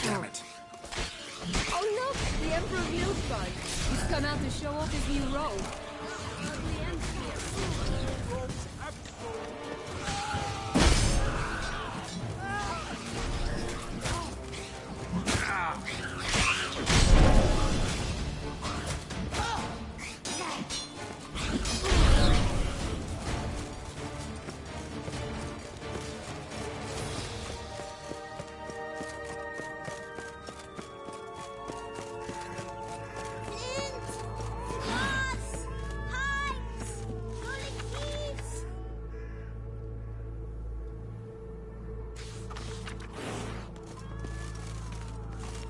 Damn it. Oh look! The Emperor Milford. He's come out to show off his new robe.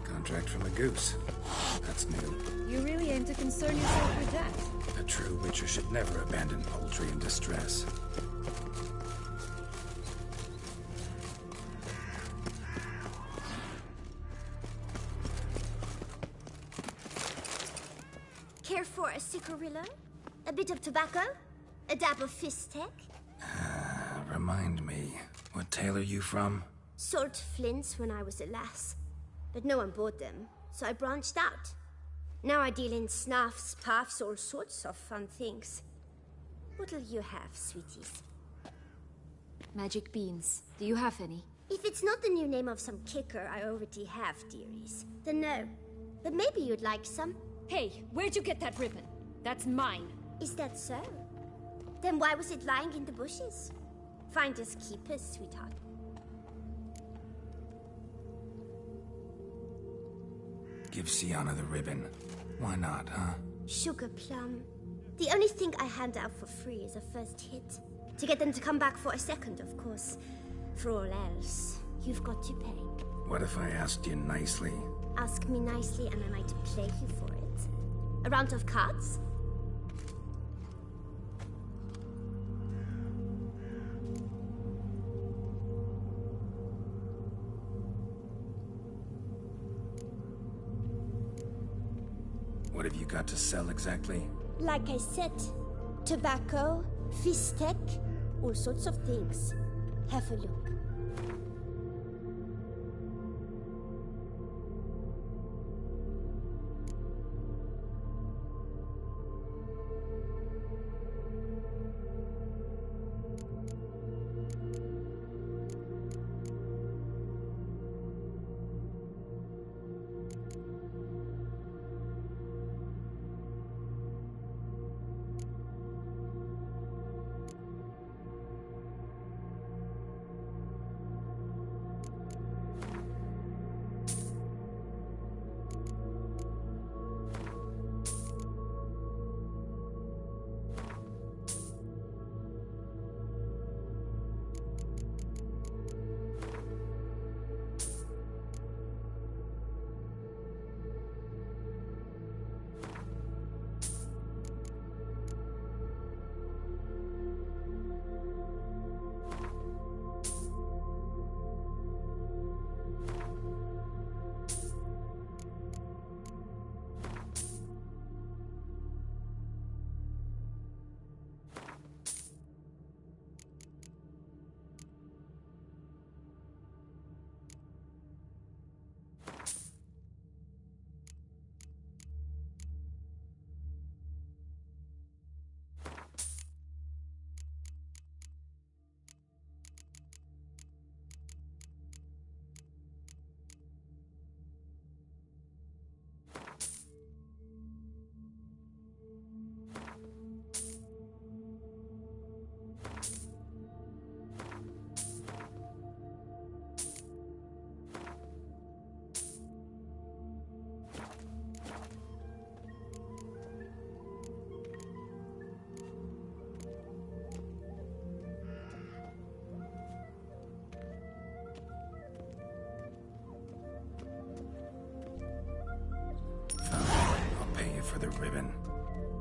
Contract from a goose. That's new. You really aim to concern yourself with that? A true witcher should never abandon poultry in distress. Care for a cigarillo? A bit of tobacco? A dab of fistek? Remind me, what tale are you from? Sold flints when I was a lass. But no one bought them, so I branched out. Now I deal in snuffs, puffs, all sorts of fun things. What'll you have, sweeties? Magic beans. Do you have any? If it's not the new name of some kicker I already have, dearies, then no. But maybe you'd like some. Hey, where'd you get that ribbon? That's mine. Is that so? Then why was it lying in the bushes? Finders keepers, sweetheart. Give Sienna the ribbon. Why not, huh? Sugar plum. The only thing I hand out for free is a first hit. To get them to come back for a second, of course. For all else, you've got to pay. What if I asked you nicely? Ask me nicely and I might play you for it. A round of cards? What have you got to sell exactly? Like I said, tobacco, fistek, all sorts of things. Have a look.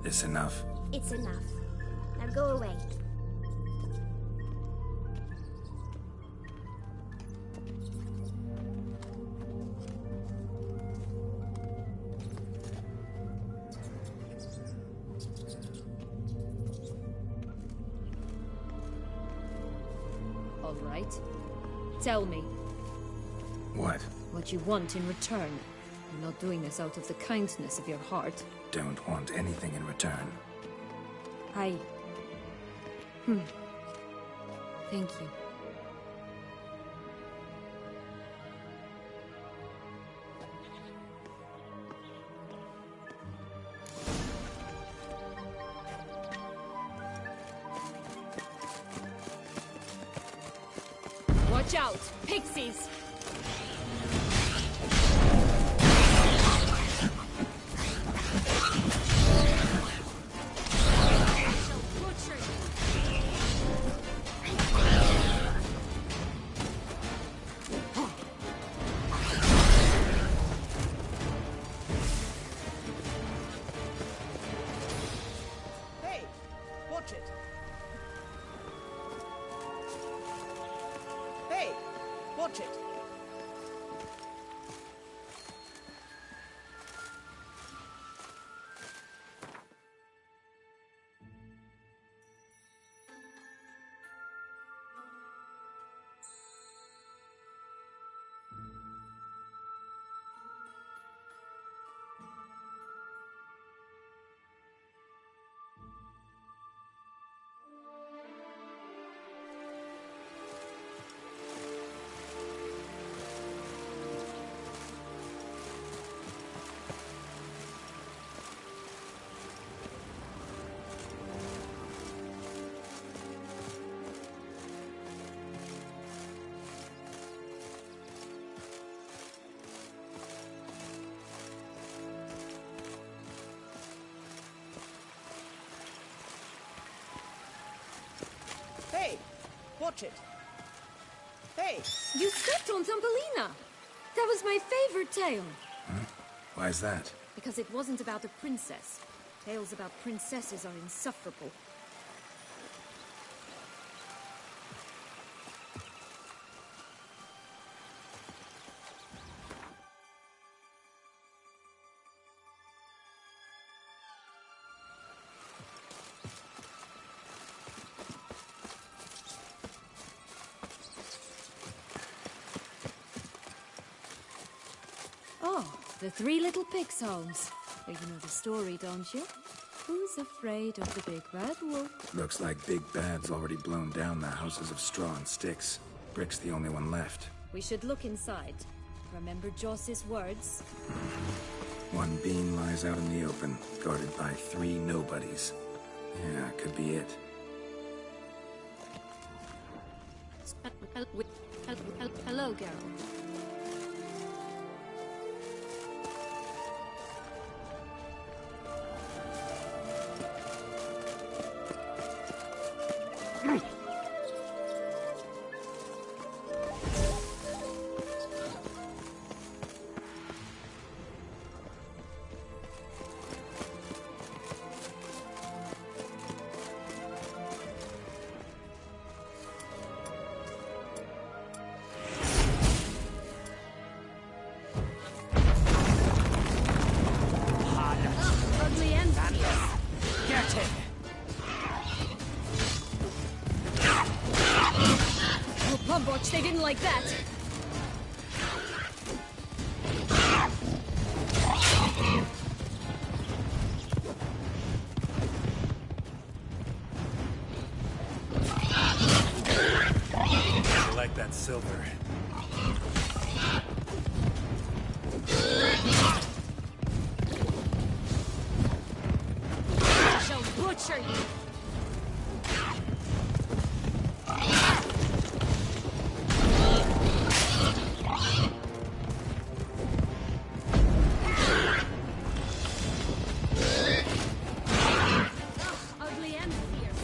This enough? It's enough. Now go away. All right. Tell me What you want in return. You're not doing this out of the kindness of your heart. Don't want anything in return. Thank you. Watch out! Pixies! Watch it. Hey, watch it. Hey! You stepped on Thumbelina! That was my favorite tale. Huh? Why's that? Because it wasn't about a princess. Tales about princesses are insufferable. Oh, the Three Little Pigs homes. You know the story, don't you? Who's afraid of the big bad wolf? Looks like Big Bad's already blown down the houses of straw and sticks. Brick's the only one left. We should look inside. Remember Joss's words? One beam lies out in the open, guarded by 3 nobodies. Yeah, could be it. Hello, girl. Ugly and Get it! Oh, Plumwatch, they didn't like that. I like that silver. I shall butcher you. Ugly and fierce.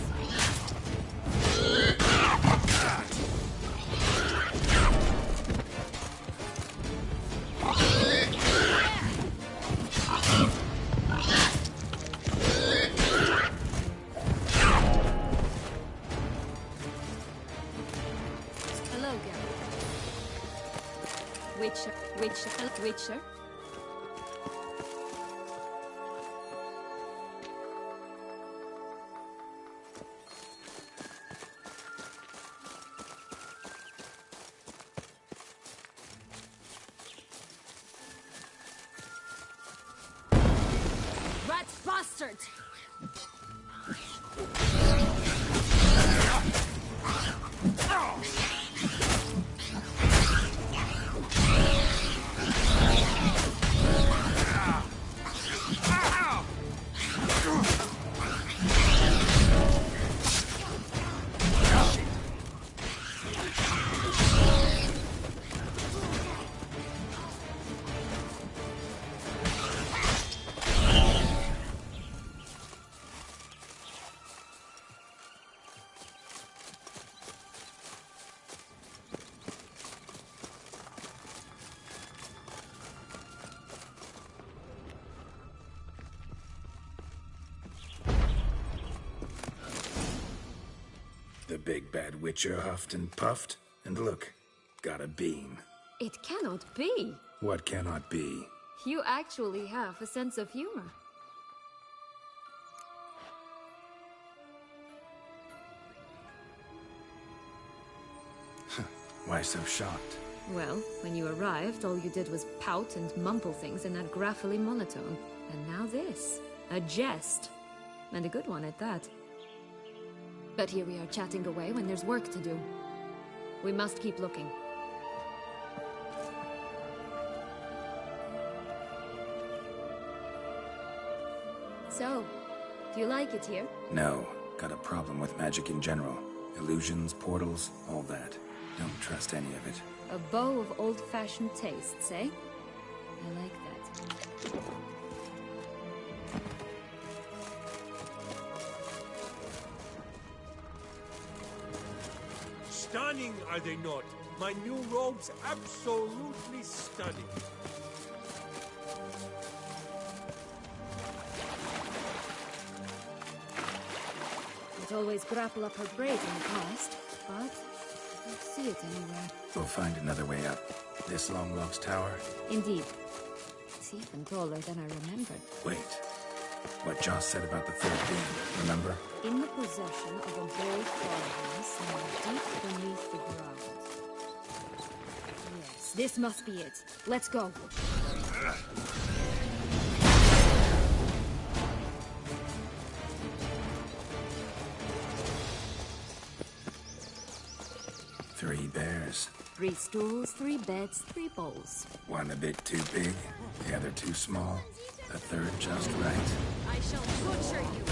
Witcher. Rat bastard! The big bad Witcher huffed and puffed, and look, got a beam. It cannot be. What cannot be? You actually have a sense of humor. Why so shocked? Well, when you arrived, all you did was pout and mumble things in that graphily monotone. And now this. A jest. And a good one at that. But here we are chatting away when there's work to do. We must keep looking. So, do you like it here? No, got a problem with magic in general. Illusions, portals, all that. Don't trust any of it. A bow of old-fashioned tastes, eh? I like that. Stunning, are they not? My new robes absolutely stunning. I'd always grapple up her braids in the past, but I don't see it anywhere. We'll find another way up. This long logs tower? Indeed. It's even taller than I remembered. Wait. What Joss said about the third beam, remember? In the possession of a bold farmhouse somewhere deep beneath the ground. Yes, this must be it. Let's go. Three bears. 3 stools, 3 beds, 3 bowls. One a bit too big, the other too small, the third just right. I shall butcher you.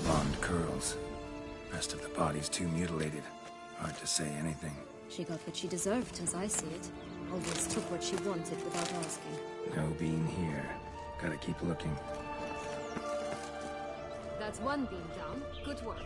Blonde curls. Rest of the body's too mutilated. Hard to say anything. She got what she deserved, as I see it. Always took what she wanted without asking. No beam here. Gotta keep looking. That's 1 beam down. Good work.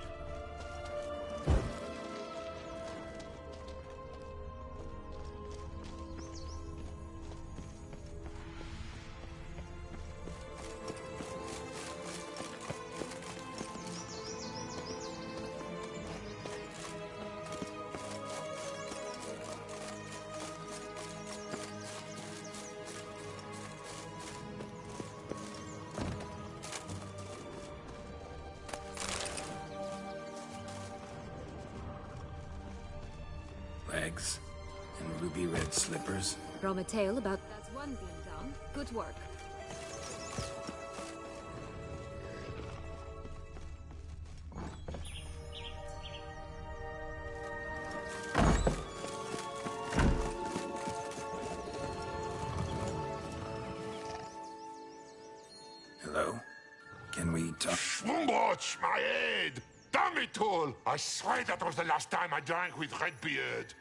Legs and ruby red slippers. From a tale about that's 1 beam down. Good work. Hello? Can we talk? Watch my head! Damn it all! I swear that was the last time I drank with Redbeard.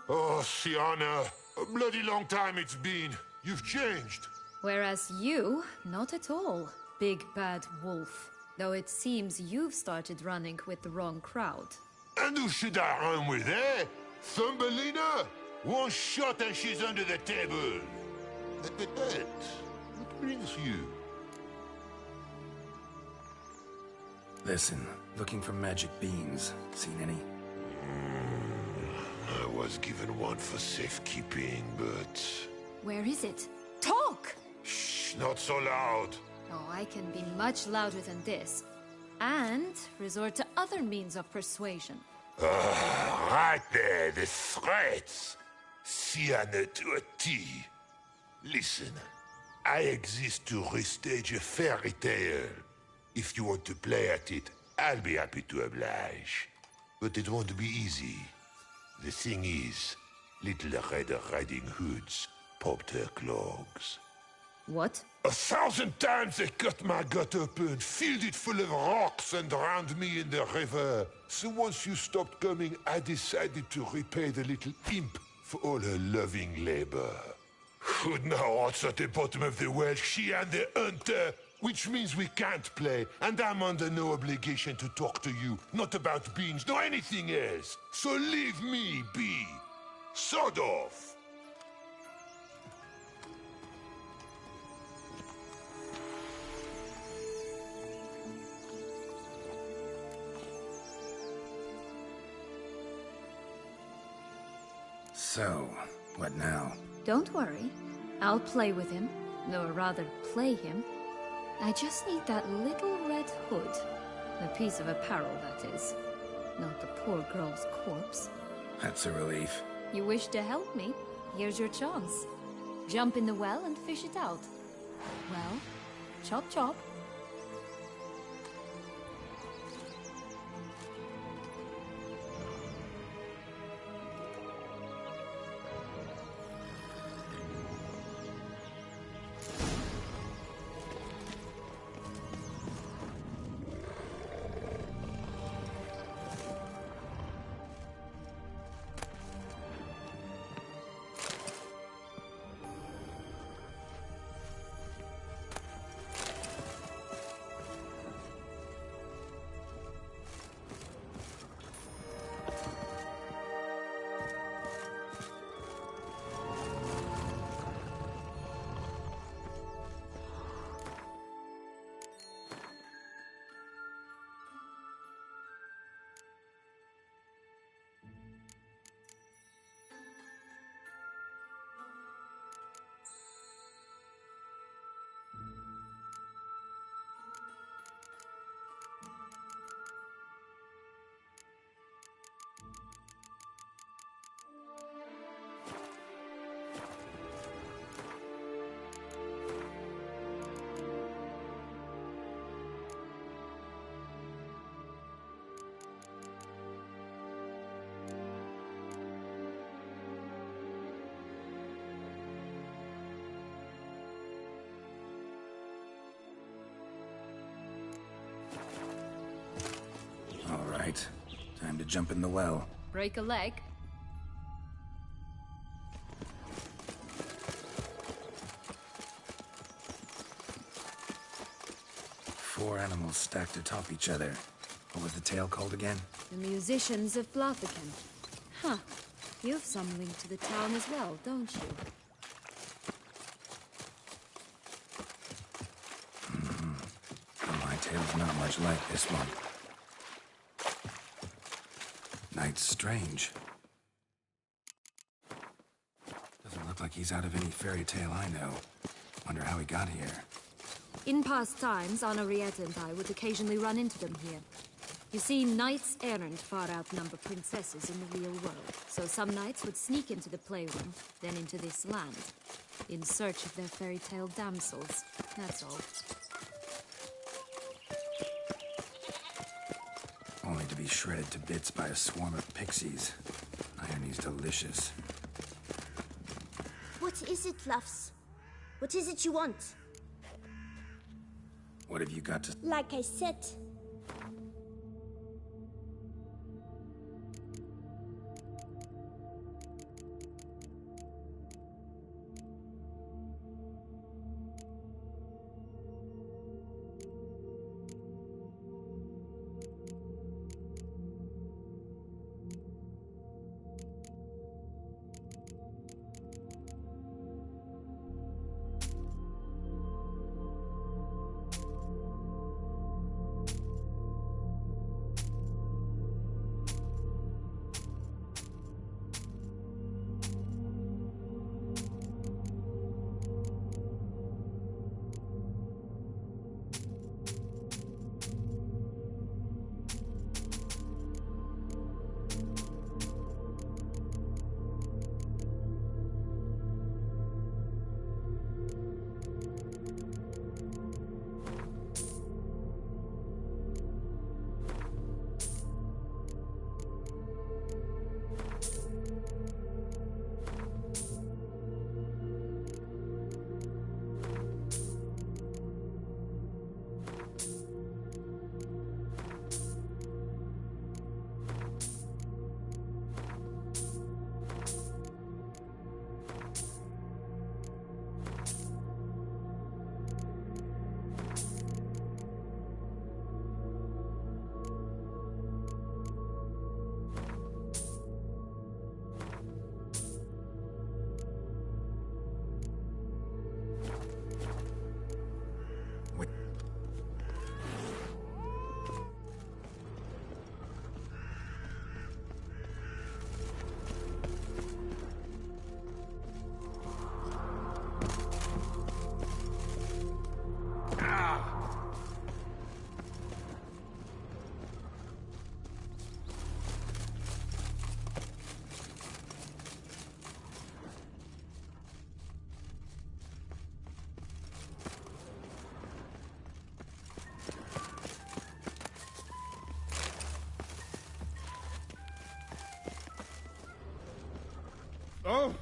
Oh, Sienna, a bloody long time it's been. You've changed. Whereas you, not at all, big bad wolf. Though it seems you've started running with the wrong crowd. And who should I run with, eh? Thumbelina? One shot and she's under the table. What brings you? Listen, looking for magic beans. Seen any? I was given one for safekeeping, but... Where is it? Talk! Shh, not so loud. Oh, I can be much louder than this. And resort to other means of persuasion. Right there, the threats. Sienna to a T. Listen, I exist to restage a fairy tale. If you want to play at it, I'll be happy to oblige. But it won't be easy. The thing is, little Red Riding Hoods popped her clogs. What? 1,000 times they cut my gut open, filled it full of rocks and drowned me in the river. So once you stopped coming, I decided to repay the little imp for all her loving labor. Who'd know what's at the bottom of the well? She and the hunter, which means we can't play, and I'm under no obligation to talk to you, not about beans, nor anything else. So leave me be. Sod off. So, what now? Don't worry. I'll play with him. Or rather, play him. I just need that little red hood. A piece of apparel, that is. Not the poor girl's corpse. That's a relief. You wish to help me? Here's your chance. Jump in the well and fish it out. Well, chop chop. All right. Time to jump in the well. Break a leg? Four animals stacked atop each other. What was the tale called again? The Musicians of Blathican. Huh. You've some link to the town as well, don't you? My tale's not much like this one. Night's strange. Doesn't look like he's out of any fairy tale I know. Wonder how he got here. In past times, Henriette and I would occasionally run into them here. You see, knights errant far outnumber princesses in the real world, so some knights would sneak into the playroom, then into this land, in search of their fairy tale damsels, that's all. Only to be shredded to bits by a swarm of pixies. Irony's delicious. What is it, Luffs? What is it you want? What have you got to... Like I said, Oh!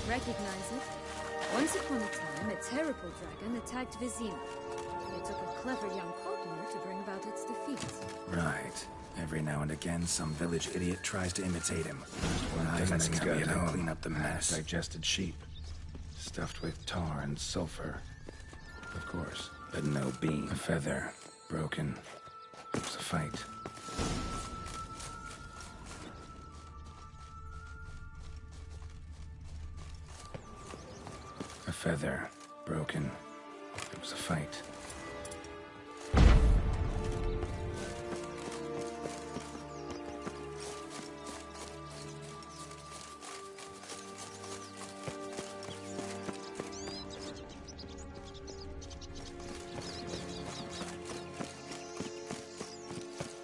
Recognize it? Once upon a time, a terrible dragon attacked Vizima. It took a clever young courtier to bring about its defeat. Right. Every now and again, some village idiot tries to imitate him. Doesn't Come get in and home. clean up the mess. Digested sheep. Stuffed with tar and sulfur. Of course. But no beam. A feather. Broken. It was a fight. A feather. Broken. It was a fight.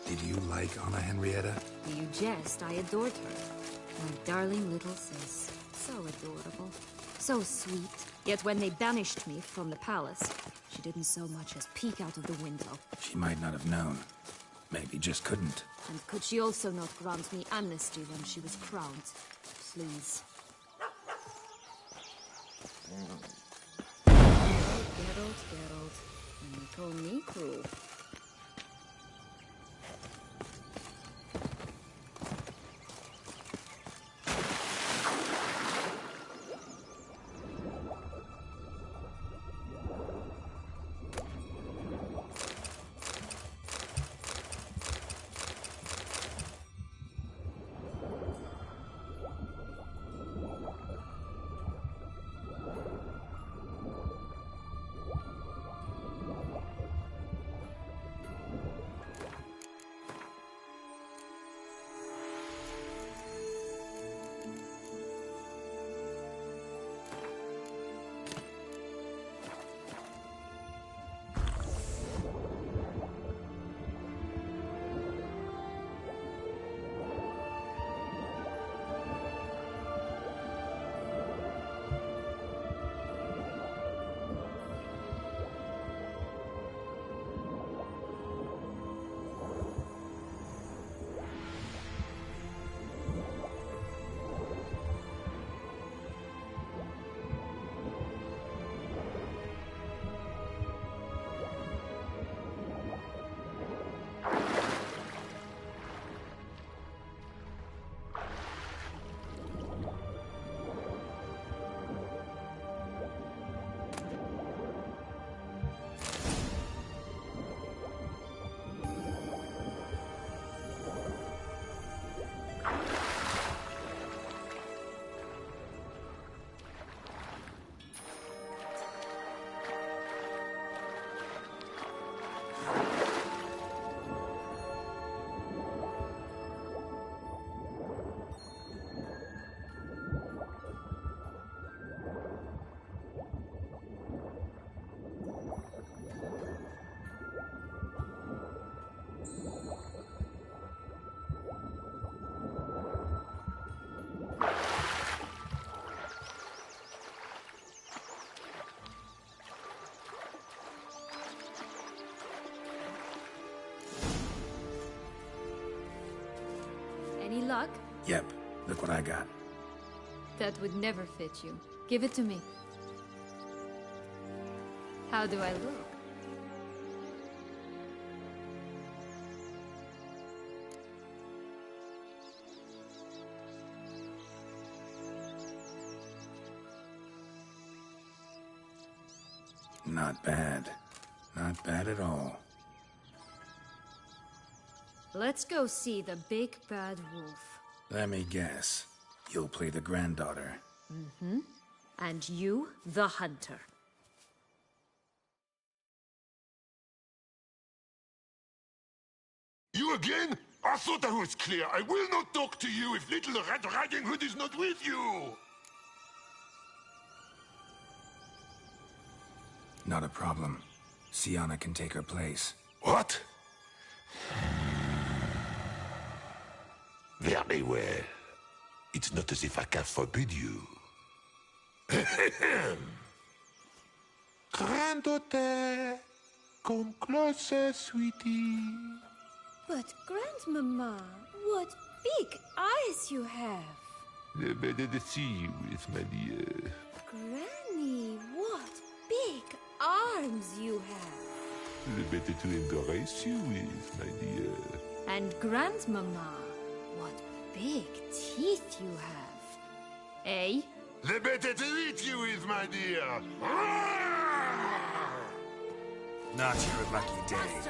Did you like Anna Henrietta? You jest, I adored her. My darling little sis. So adorable. So sweet. Yet when they banished me from the palace, she didn't so much as peek out of the window. She might not have known. Maybe just couldn't. And could she also not grant me amnesty when she was crowned? Please. Geralt, Geralt. And you call me cruel. Any luck? Yep, look what I got. That would never fit you. Give it to me. How do I look? Not bad. Not bad at all. Let's go see the big bad wolf. Let me guess. You'll play the granddaughter. Mm-hmm. And you, the hunter. You again? I thought I was clear. I will not talk to you if little Red Riding Hood is not with you. Not a problem. Sienna can take her place. What? Very well. It's not as if I can forbid you. Granddaughter, come closer, sweetie. But, Grandmama, what big eyes you have. The better to see you with, my dear. Granny, what big arms you have. The better to embrace you with, my dear. And Grandmama, what big teeth you have. Eh? The better to eat you with, my dear. Not your lucky day.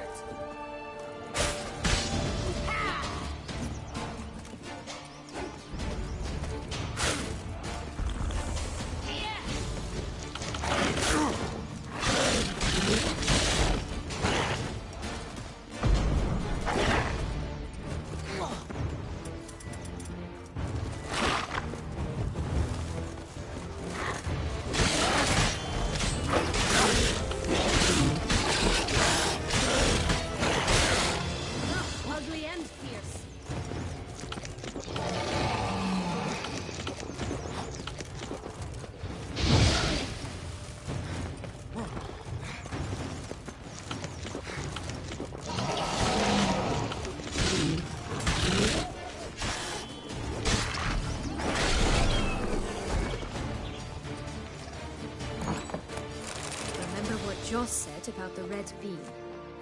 Joss said about the red bean.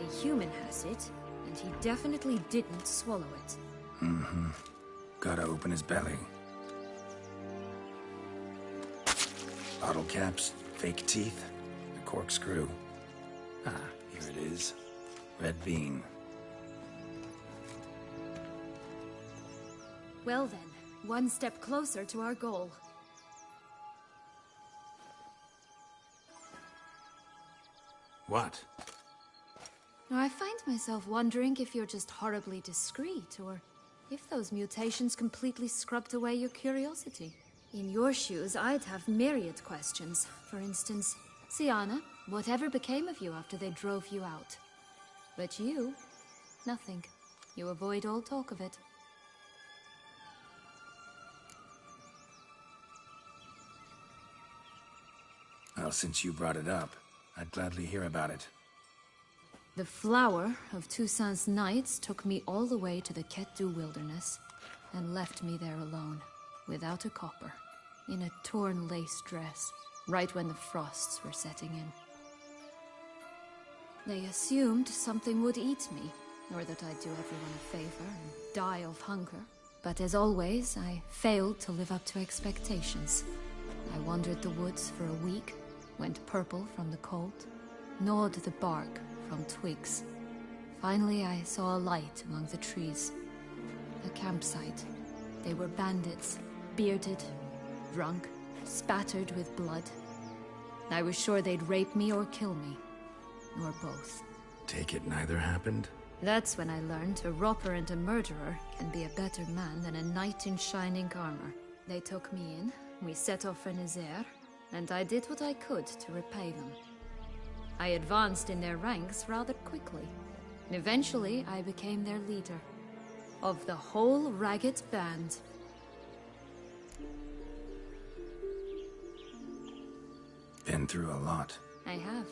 A human has it, and he definitely didn't swallow it. Mm-hmm. Gotta open his belly. Bottle caps, fake teeth, a corkscrew. Ah, here it is. Red bean. Well then, one step closer to our goal. What? Now, I find myself wondering if you're just horribly discreet, or if those mutations completely scrubbed away your curiosity. In your shoes, I'd have myriad questions. For instance, Sienna, whatever became of you after they drove you out? But you, nothing. You avoid all talk of it. Well, since you brought it up, I'd gladly hear about it. The flower of Toussaint's Knights took me all the way to the Ketdu wilderness and left me there alone, without a copper, in a torn lace dress, right when the frosts were setting in. They assumed something would eat me, or that I'd do everyone a favor and die of hunger. But as always, I failed to live up to expectations. I wandered the woods for a week, went purple from the cold, gnawed the bark from twigs. Finally, I saw a light among the trees. A campsite. They were bandits, bearded, drunk, spattered with blood. I was sure they'd rape me or kill me, or both. Take it neither happened? That's when I learned a robber and a murderer can be a better man than a knight in shining armor. They took me in, we set off for Nazaire, and I did what I could to repay them. I advanced in their ranks rather quickly. Eventually, I became their leader. Of the whole ragged band. Been through a lot. I have.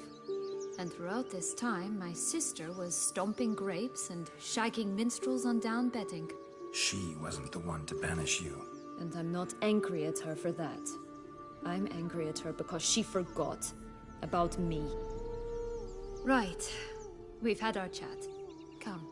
And throughout this time, my sister was stomping grapes and shagging minstrels on down bedding. She wasn't the one to banish you. And I'm not angry at her for that. I'm angry at her because she forgot about me. Right. We've had our chat. Come.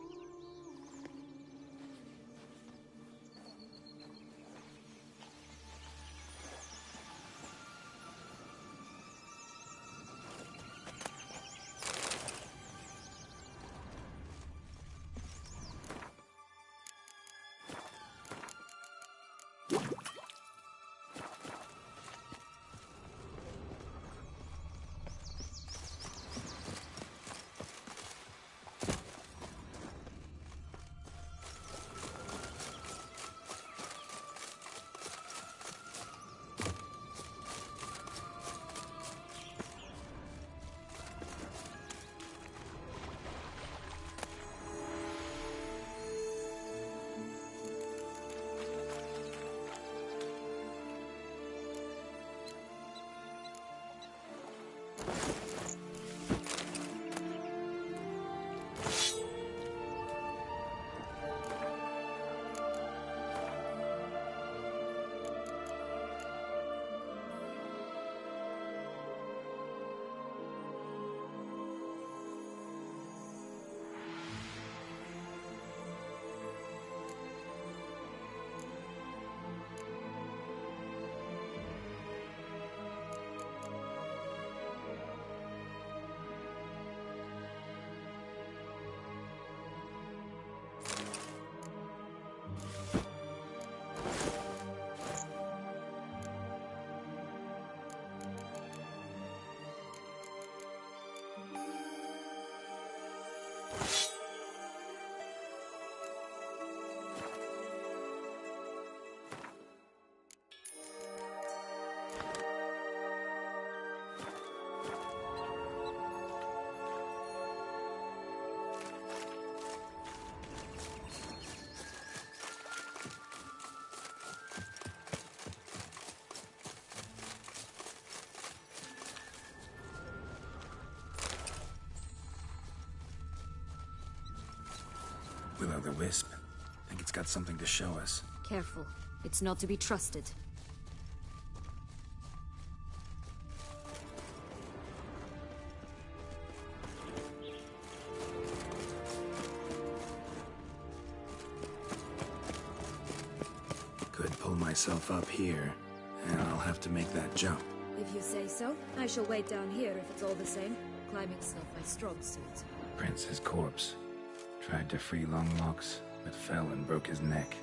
Will-o'-the-wisp. Think it's got something to show us. Careful. It's not to be trusted. Could pull myself up here, and I'll have to make that jump. If you say so, I shall wait down here if it's all the same. Climbing's not my strong suit. Prince's corpse. Tried to free Longlocks, but fell and broke his neck.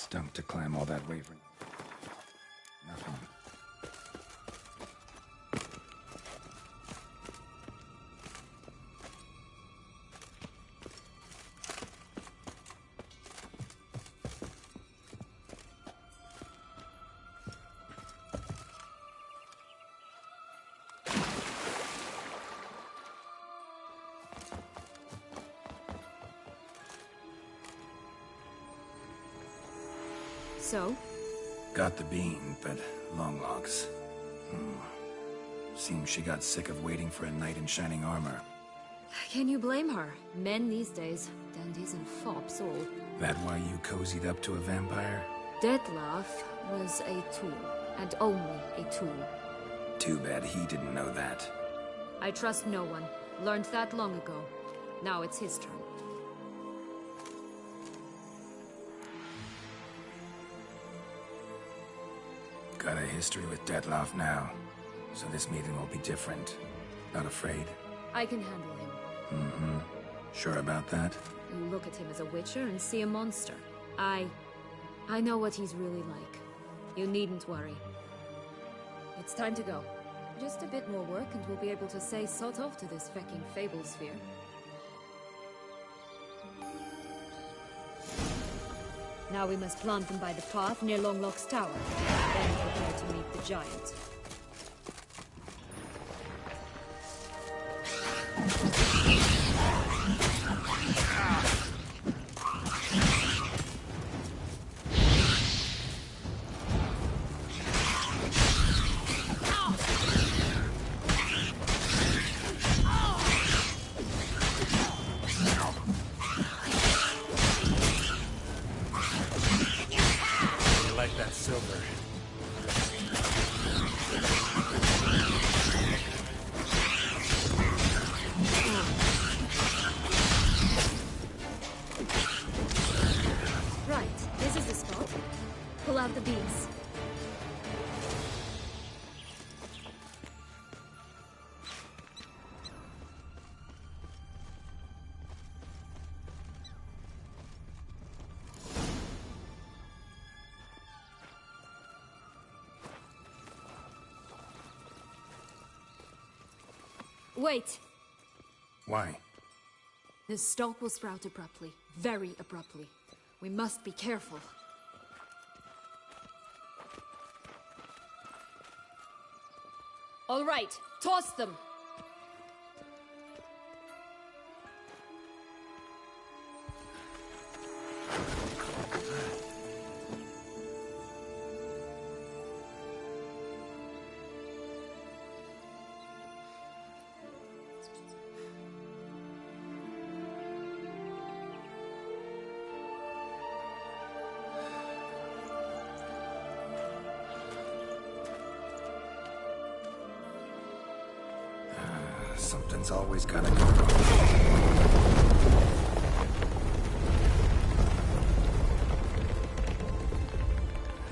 stunk to climb all that way for nothing. So? Got the bean, but long logs. Seems she got sick of waiting for a knight in shining armor. Can you blame her? Men these days, dandies and fops all. That why you cozied up to a vampire? Dettlaff was a tool, and only a tool. Too bad he didn't know that. I trust no one. Learned that long ago. Now it's his turn. Got a history with Dettlaff now, so this meeting will be different. Not afraid? I can handle him. Sure about that? You look at him as a witcher and see a monster. I know what he's really like. You needn't worry. It's time to go. Just a bit more work and we'll be able to say sort of to this fecking fable sphere. Now we must plant them by the path near Longlock's tower. Then prepare to meet the giant. Pull out the beams. Wait! Why? The stalk will sprout abruptly. Very abruptly. We must be careful. All right, toss them! Something's always gotta go wrong.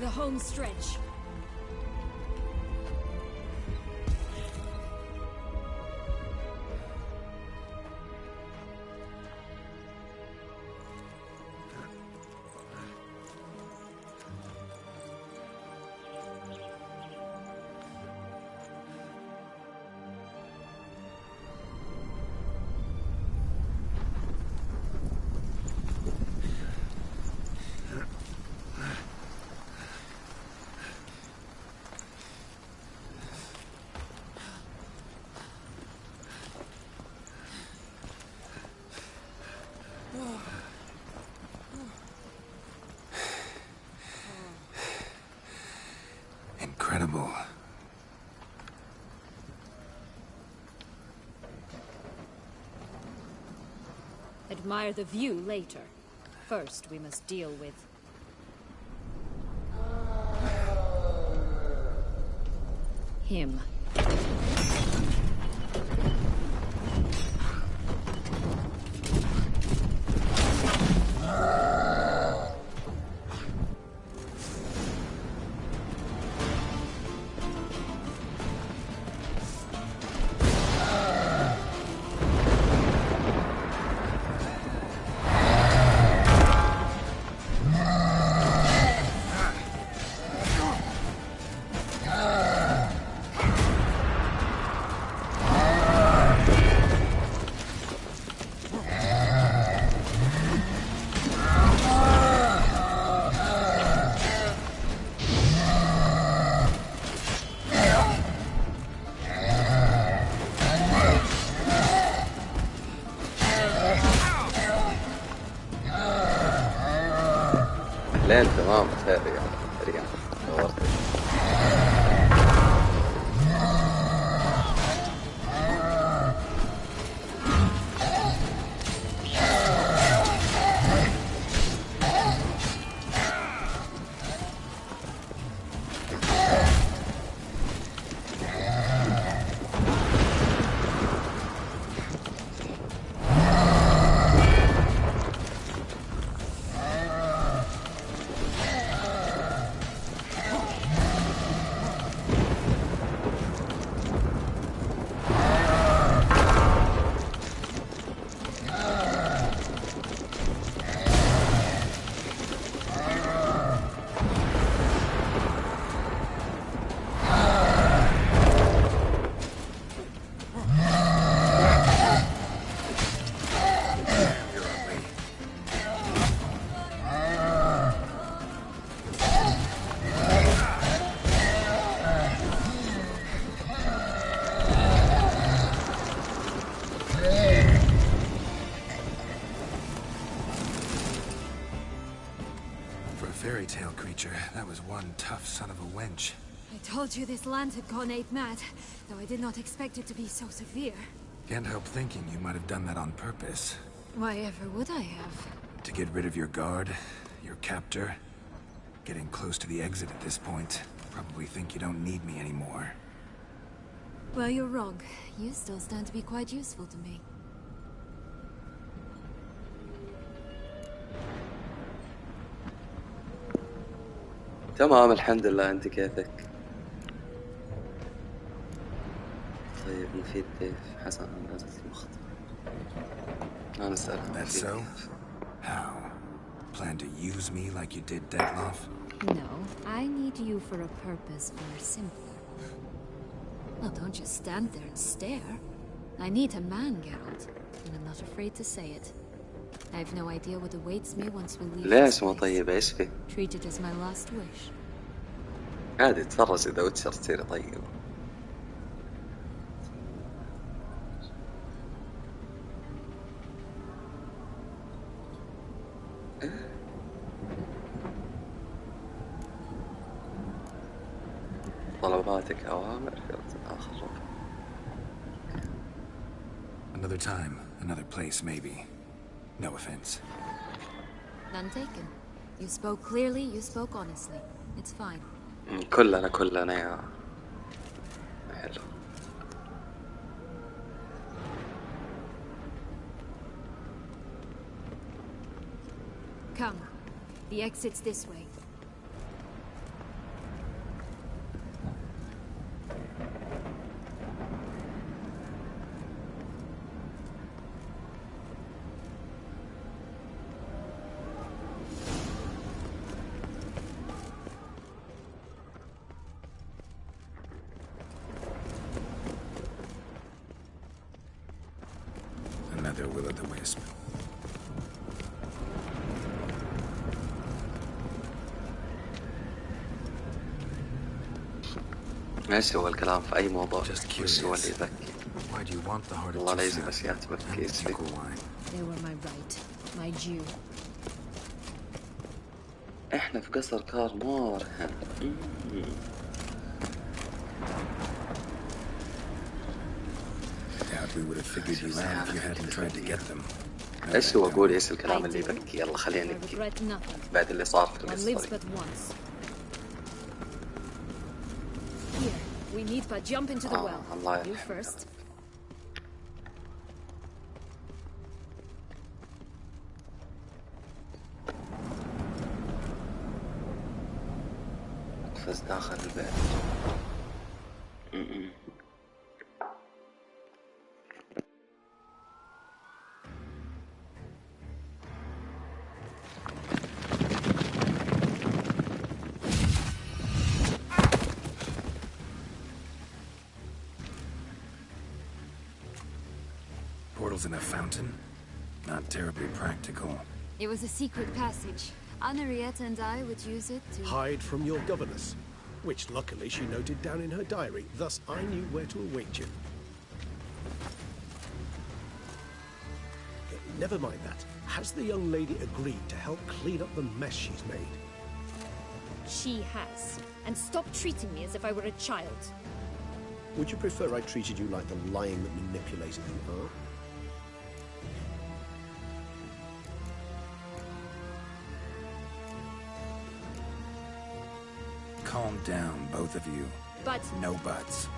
The home stretch. Incredible. Admire the view later. First, we must deal with... him. لين تمام سريع سريع دورت. Fairy tale creature. That was one tough son of a wench. I told you this land had gone ape mad, though I did not expect it to be so severe. Can't help thinking you might have done that on purpose. Why ever would I have? To get rid of your guard, your captor. Getting close to the exit at this point. Probably think you don't need me anymore. Well, you're wrong. You still stand to be quite useful to me. تمام الحمد لله. انت كيفك؟ طيب نفيد ضيف حسن نازل المخطط. انا اسألها. That's so? How? Plan to use me like you did Dettloff? No, I need you for a purpose far simpler. Well, don't just stand there and stare. I need a man, Geralt, and I'm not afraid to say it. I have no idea what awaits me once we leave ليش this مو place. طيب؟ ايش في؟ Treat it as my last wish. عادي تفرج اذا وتشر تصير طيب. طلباتك أوامر في آخر ركن. Another time, another place, maybe. No offense. None taken. You spoke clearly, you spoke honestly. It's fine. كلنا يا حلو. Come. The exit's this way. Another will-o'-the-wisp. ايش هو الكلام في أي موضوع؟ Just وش هو curious. اللي يذكي؟ Why do you want the heart of والله لازم Tufan? بس يعتمد That كيس would be فيه. cool wine. They were my right. My due. احنا في قصر كارمار. Doubt we would have figured you out if you hadn't tried to get them. ايش هو؟ قول ايش الكلام اللي يبكي. يلا خلينا I نبكي regret nothing. بعد اللي صار في One lives القصة. but once. Here, we need but jump into the well. الله You يرحمه. first. اقفز داخل البيت. Portals in a fountain? Not terribly practical. It was a secret passage. Henriette and I would use it to... Hide from your governess, which luckily she noted down in her diary. Thus, I knew where to await you. Never mind that. Has the young lady agreed to help clean up the mess she's made? she has. And stop treating me as if I were a child. Would you prefer I treated you like the lion that manipulated you, huh? Calm down, both of you. But... No buts.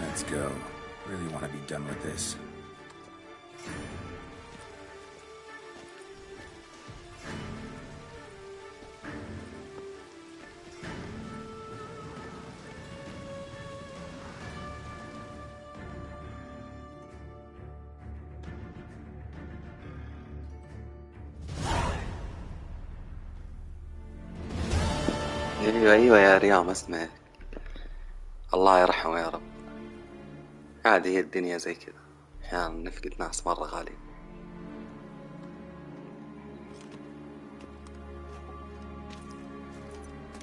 Let's go. Really want to be done with this. ايوه يا ريام اسمعك. الله يرحمه يا رب. عادي هي الدنيا زي كذا، احيانا نفقد ناس مرة غاليين.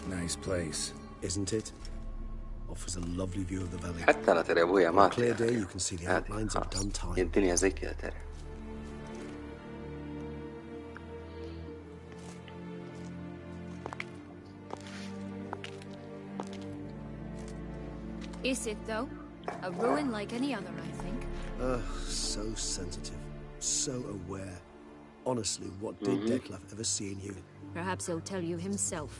Nice place, isn't it? Offers a lovely view of the valley. حتى لا ترى ابويا On a مات. clear day you can see the outlines of done time. الدنيا زي كذا ترى. Is it, though? A ruin like any other, I think. So sensitive. So aware. Honestly, what did Detlef ever see in you? Perhaps he'll tell you himself.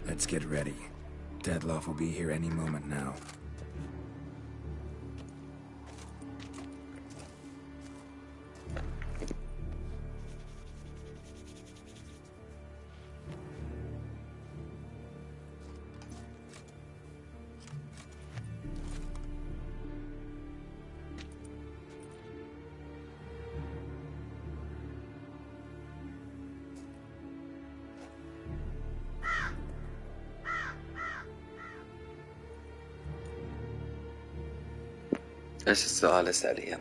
Let's get ready. Detlef will be here any moment now. ايش السؤال اسأليه؟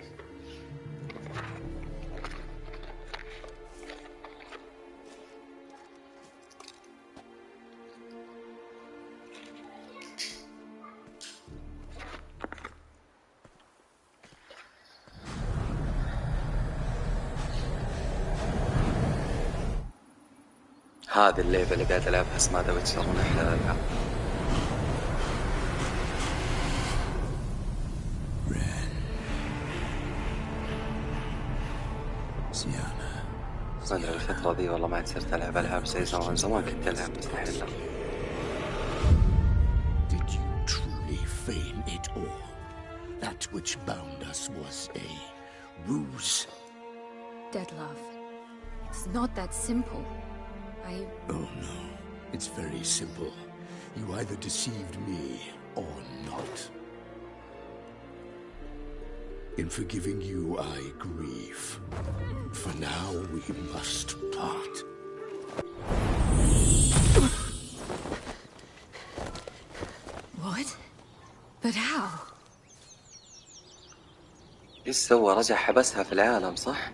هذه اللعبة اللي قاعد ألعبها اسمها وتشر من أحلى الألعاب. ما أدري الفترة دي والله ما عاد صرت ألعب ألعاب زي زمان كنت ألعب مستحيل. Did you truly feign it all? That which bound us was a ruse. Detlef, it's not that simple. Oh no, it's very simple. You either deceived me or not. In forgiving you, I grieve. For now, we must part. What? But how? إيش سوى؟ رجع حبسها في العالم صح؟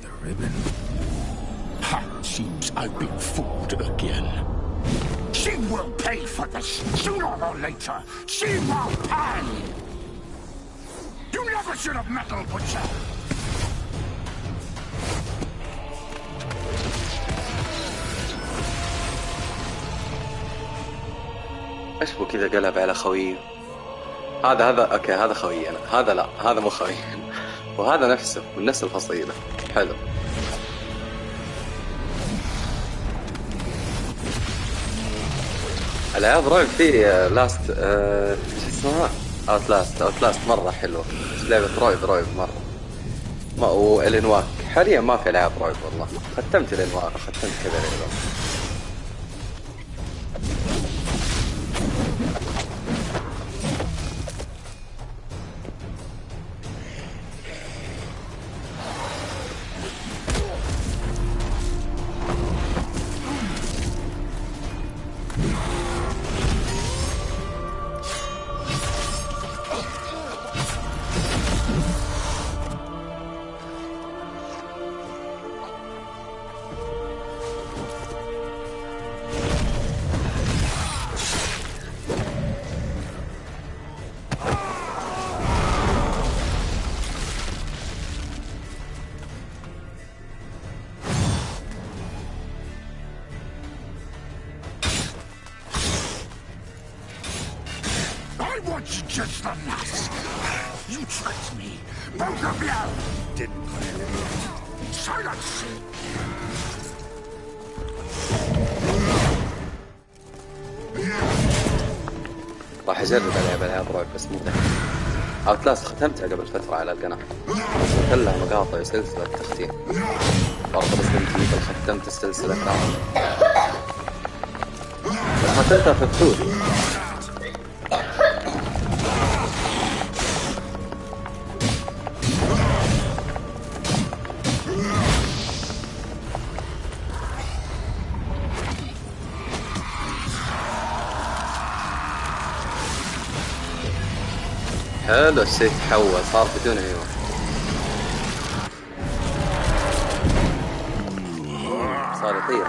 The ribbon. Seems I've been fooled again. She will pay for this, sooner or later. She will pay! You never should have meddled with her! ايش بو كذا قلب على خويه؟ هذا اوكي هذا خوي انا، هذا لا هذا مو خوي وهذا نفسه من نفس الفصيلة. حلو. العاب رعب في لاست شو اسمها؟ اوتلاست مرة حلوة. لعبة رعب مرة. والانواك حاليا ما في العاب رعب والله. ختمت الانواك، ختمت كذا لعبة. the nuts. You tricked me. Both of you. Didn't plan it. Silence. راح اجرب العاب رعب بس مو دحين. اوتلاست ختمتها قبل فترة على القناة، وصلت لها مقاطع وسلسلة تختيم. برضه ريزدنت ايفل ختمت السلسلة كاملة، بس ختمتها في بطولي. حلو الشيء تحول صار بدون عيون. صار يطير.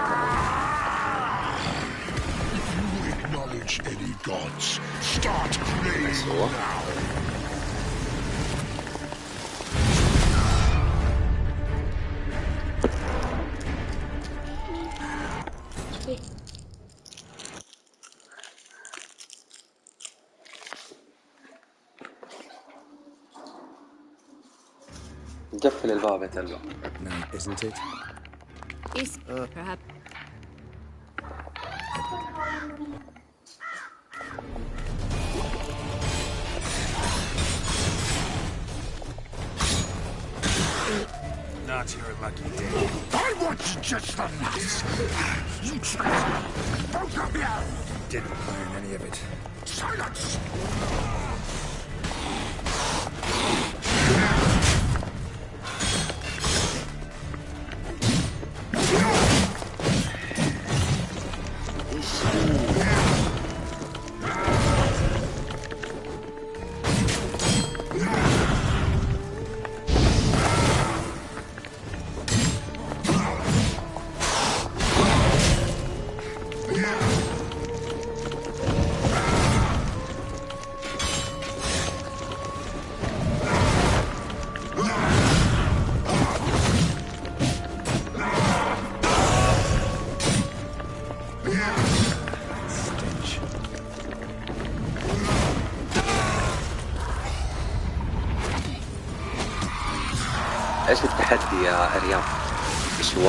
Acknowledge any gods. Start praying now. قفل الباب يا تلو. No, isn't it? Yes, perhaps. Not your lucky day. I want just the nuts. You tricked me. Both of you. Didn't plan any of it. Silence. ايش التحدي يا اريام؟ ايش هو؟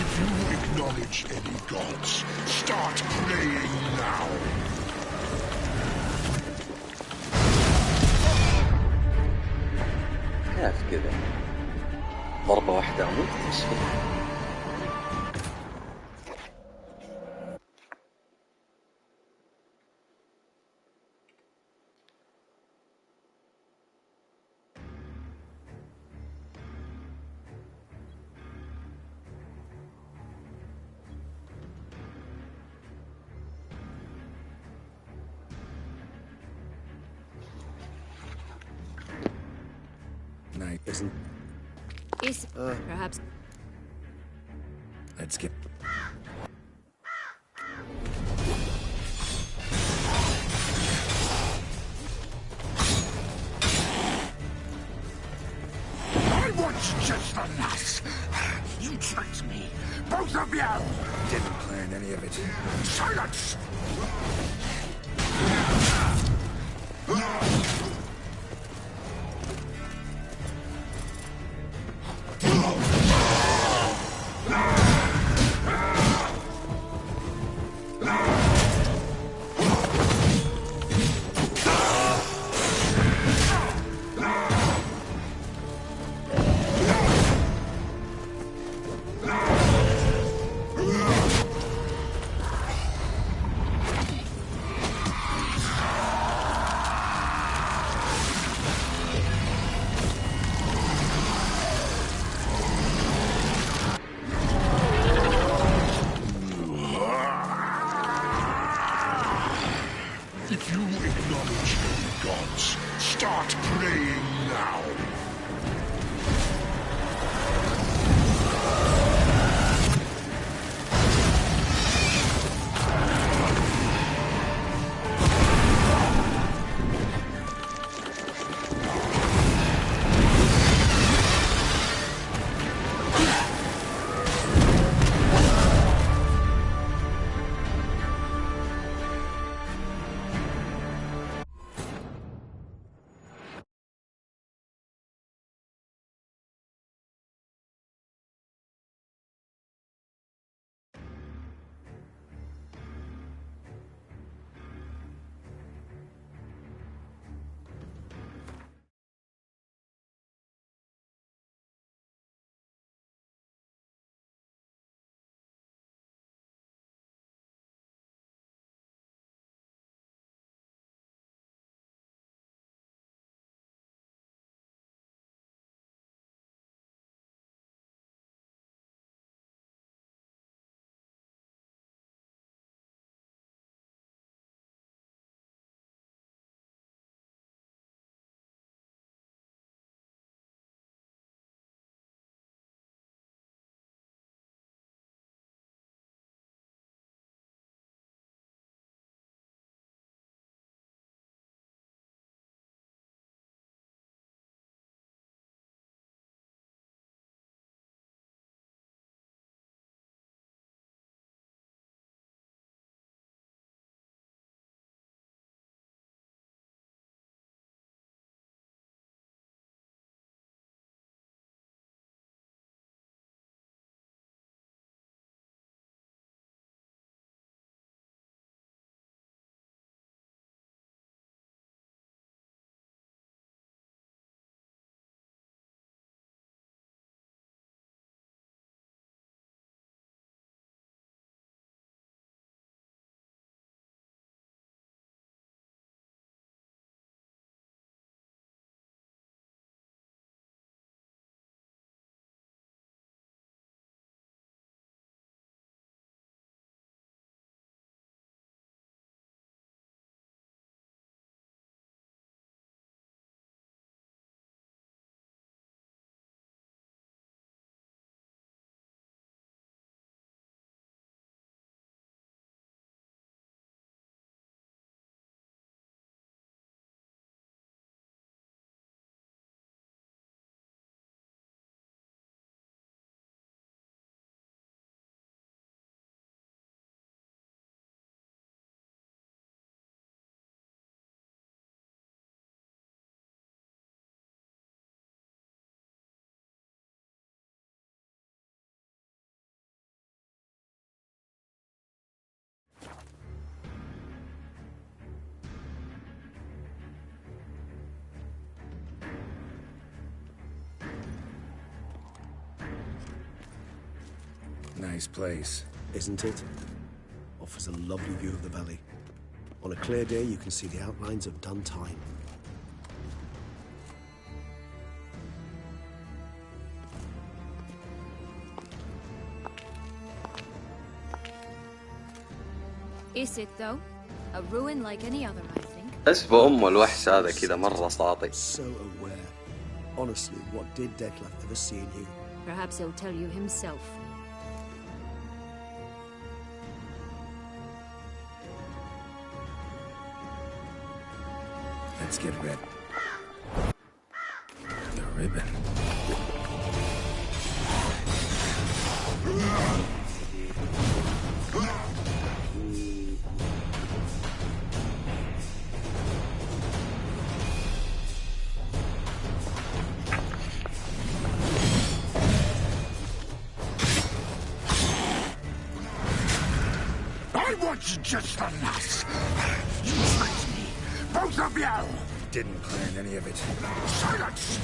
If you acknowledge any gods, start praying now. كيف كذا؟ ضربة واحدة اموت؟ ايش فيه؟ Night isn't. Yes, perhaps. Let's get. I want just the nuts. You tricked me. Both of you. Didn't plan any of it. Silence. Nice place. Isn't it? Offers a lovely view of the valley. On a clear day, you can see the outlines of done time. Is it though? A ruin like any other, I think. بس بأمه الوحش هذا كذا مرة ساطي. So aware. Honestly, what did Detlef ever see in you? Perhaps he'll tell you himself. Let's get rid. The ribbon. I was just a lass. You tricked me, both of you. Didn't plan any of it. Silence!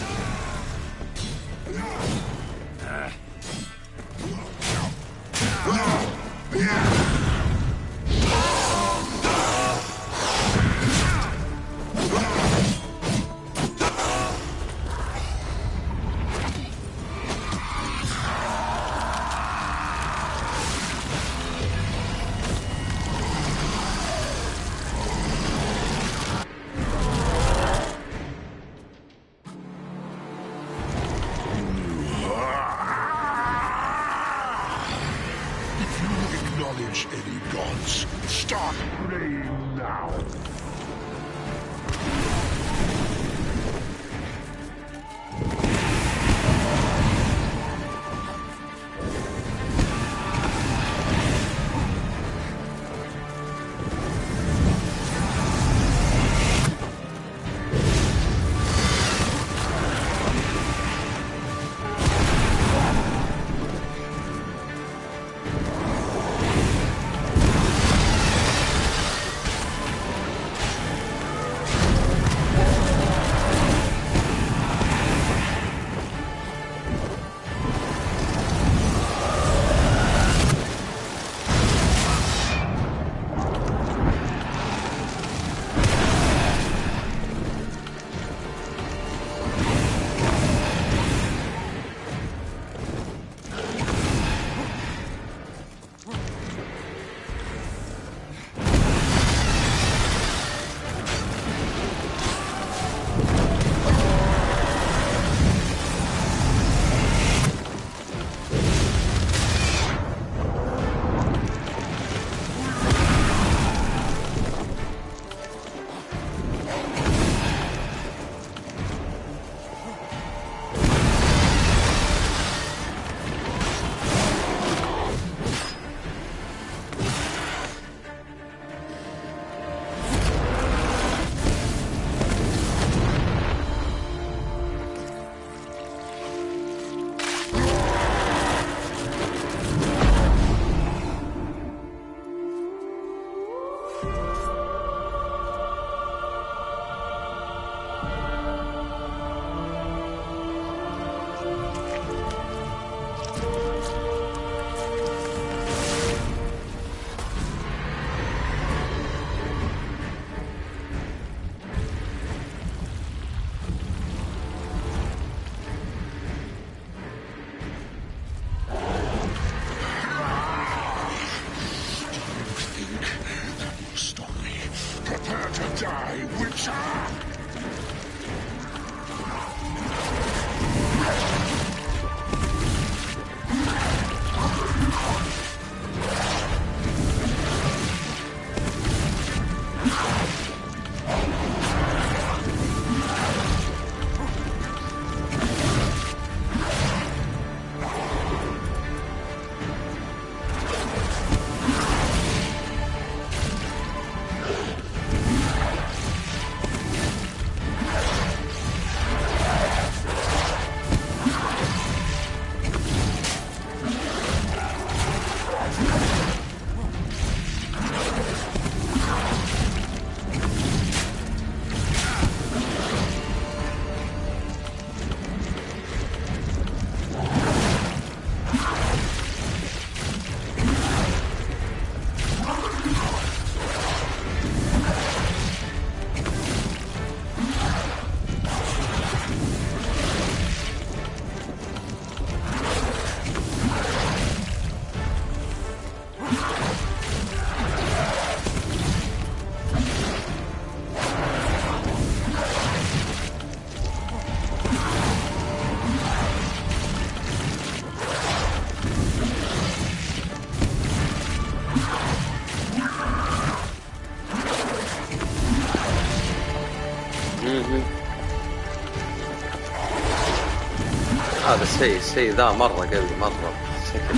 الشيء ذا مرة قوي مرة بشكل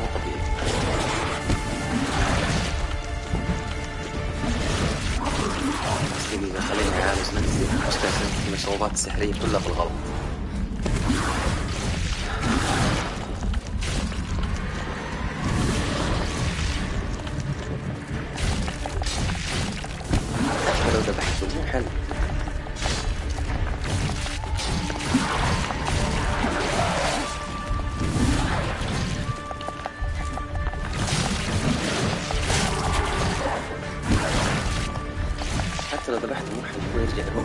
مو طبيعي. دقيقة خليني أعالج نفسي، مشكلة المشروبات السحرية كلها بالغلط. حتى لو ذبحته مو حل. حتى لو ذبحته مو حل يرجع يروح.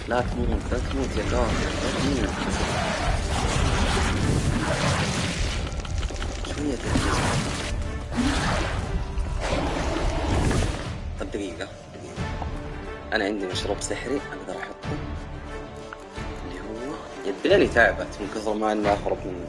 لا تموت يا كار، لا تموت. شوية تركيز. طب دقيقة أنا عندي مشروب سحري أقدر أحطه اللي هو يديني تعبت من كثر ما أنا أهرب منه.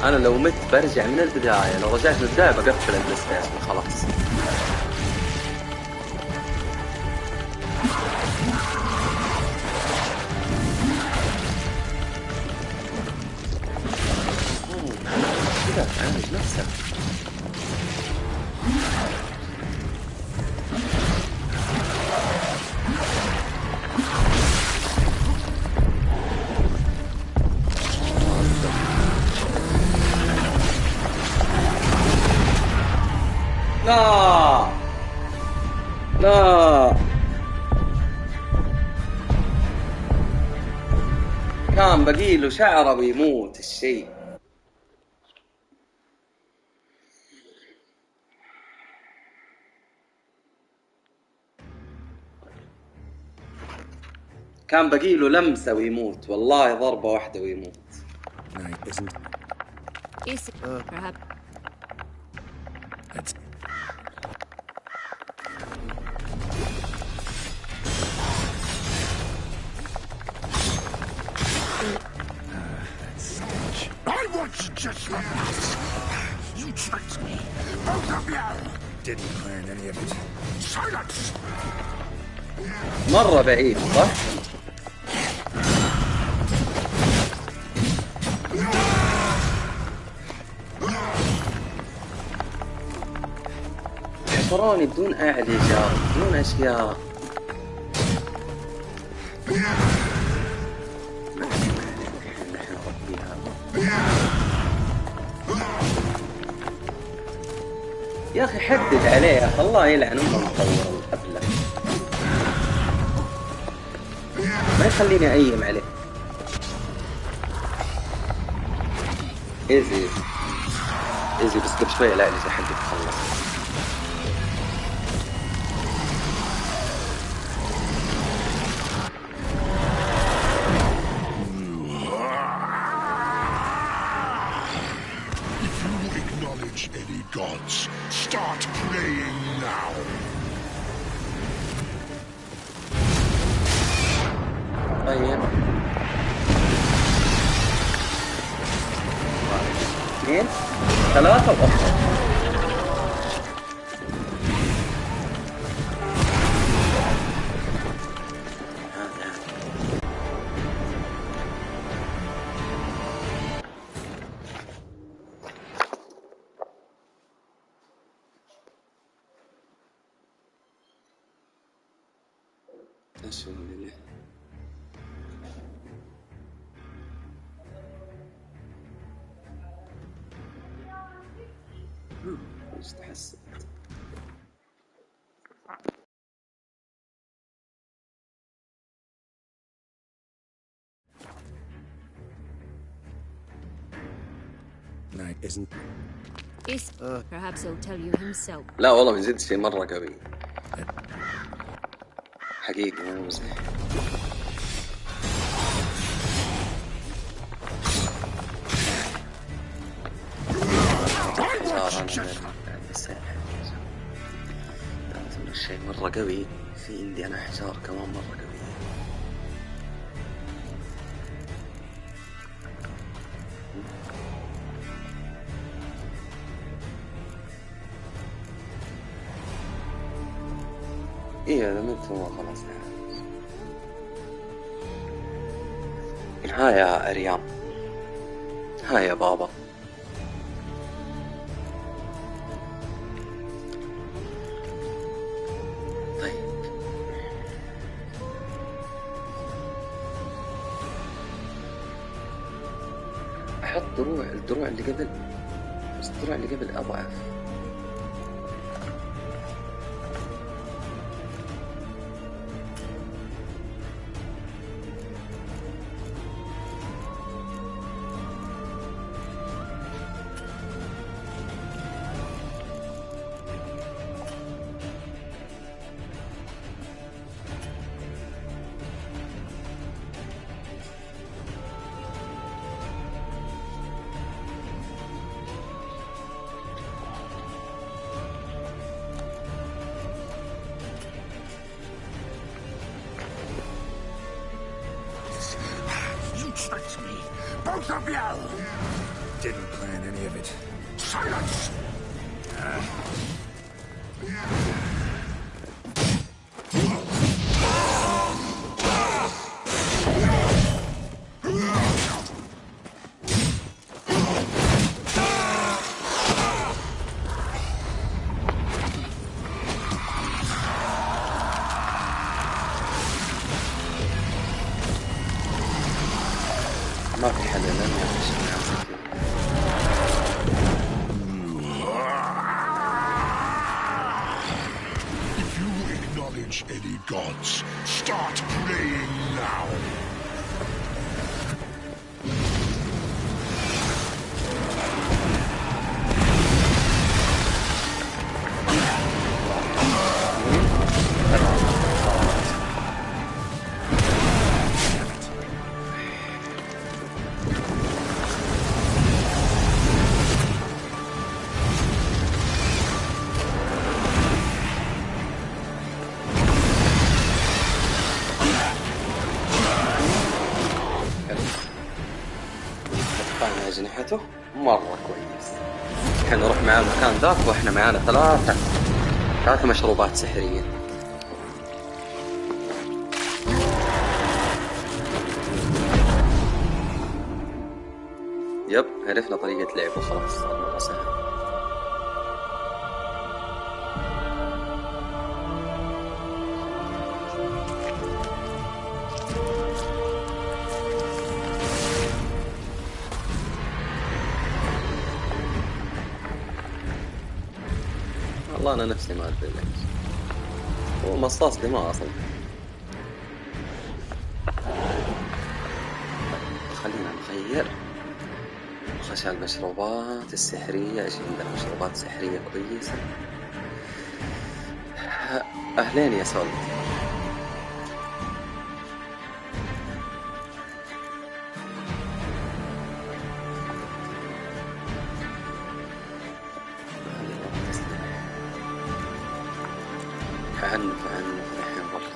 أنا لو مت برجع من البداية، لو رجعت من البداية بقفل البلاي ستيشن خلاص. كذا تعالج نفسك. لا لا كان بقيله شعره بيموت الشيء. كان بقيله لمسة ويموت، والله ضربة واحدة ويموت. I want you just for us. You tricked me, both of you. Didn't learn any of it. Silence. مرة بعيد صح؟ حصروني بدون اعالجات بدون اشياء. يا اخي حدد عليه يا اخي، الله يلعن ام المطور الابله، ما يخليني ايم عليه. ايزي ايزي بس قبل شويه لا اذا حقك تخلص. Any gods, start praying now. طيب 2 3 وأخر. تحسن isn't. Perhaps he'll tell you himself. لا والله من جد شيء مرة قوي حقيقي ما مزح. الشيء مرة قوي. في عندي أنا حجار كمان مرة قوي. إيه هذا مت هو خلاص. ها يا أريام، ها يا بابا. أحط الدروع اللي قبل، بس الدروع اللي قبل أضعف. Both of you! Didn't plan any of it. Silence! ما في حل لنا. If you acknowledge any gods, start praying now. أجنحته مرة كويس. كان نروح معاه المكان ذاك وإحنا معانا ثلاثة مشروبات سحرية. يب عرفنا طريقة لعب وخلاص صار مرة سهل. والله أنا نفسي ما أدري ليش هو مصاص دماء أصلا. خلينا نغير نخش على المشروبات السحرية. إيش عندنا مشروبات سحرية كويسة؟ أهلين يا سولد. عنف الحين برضه.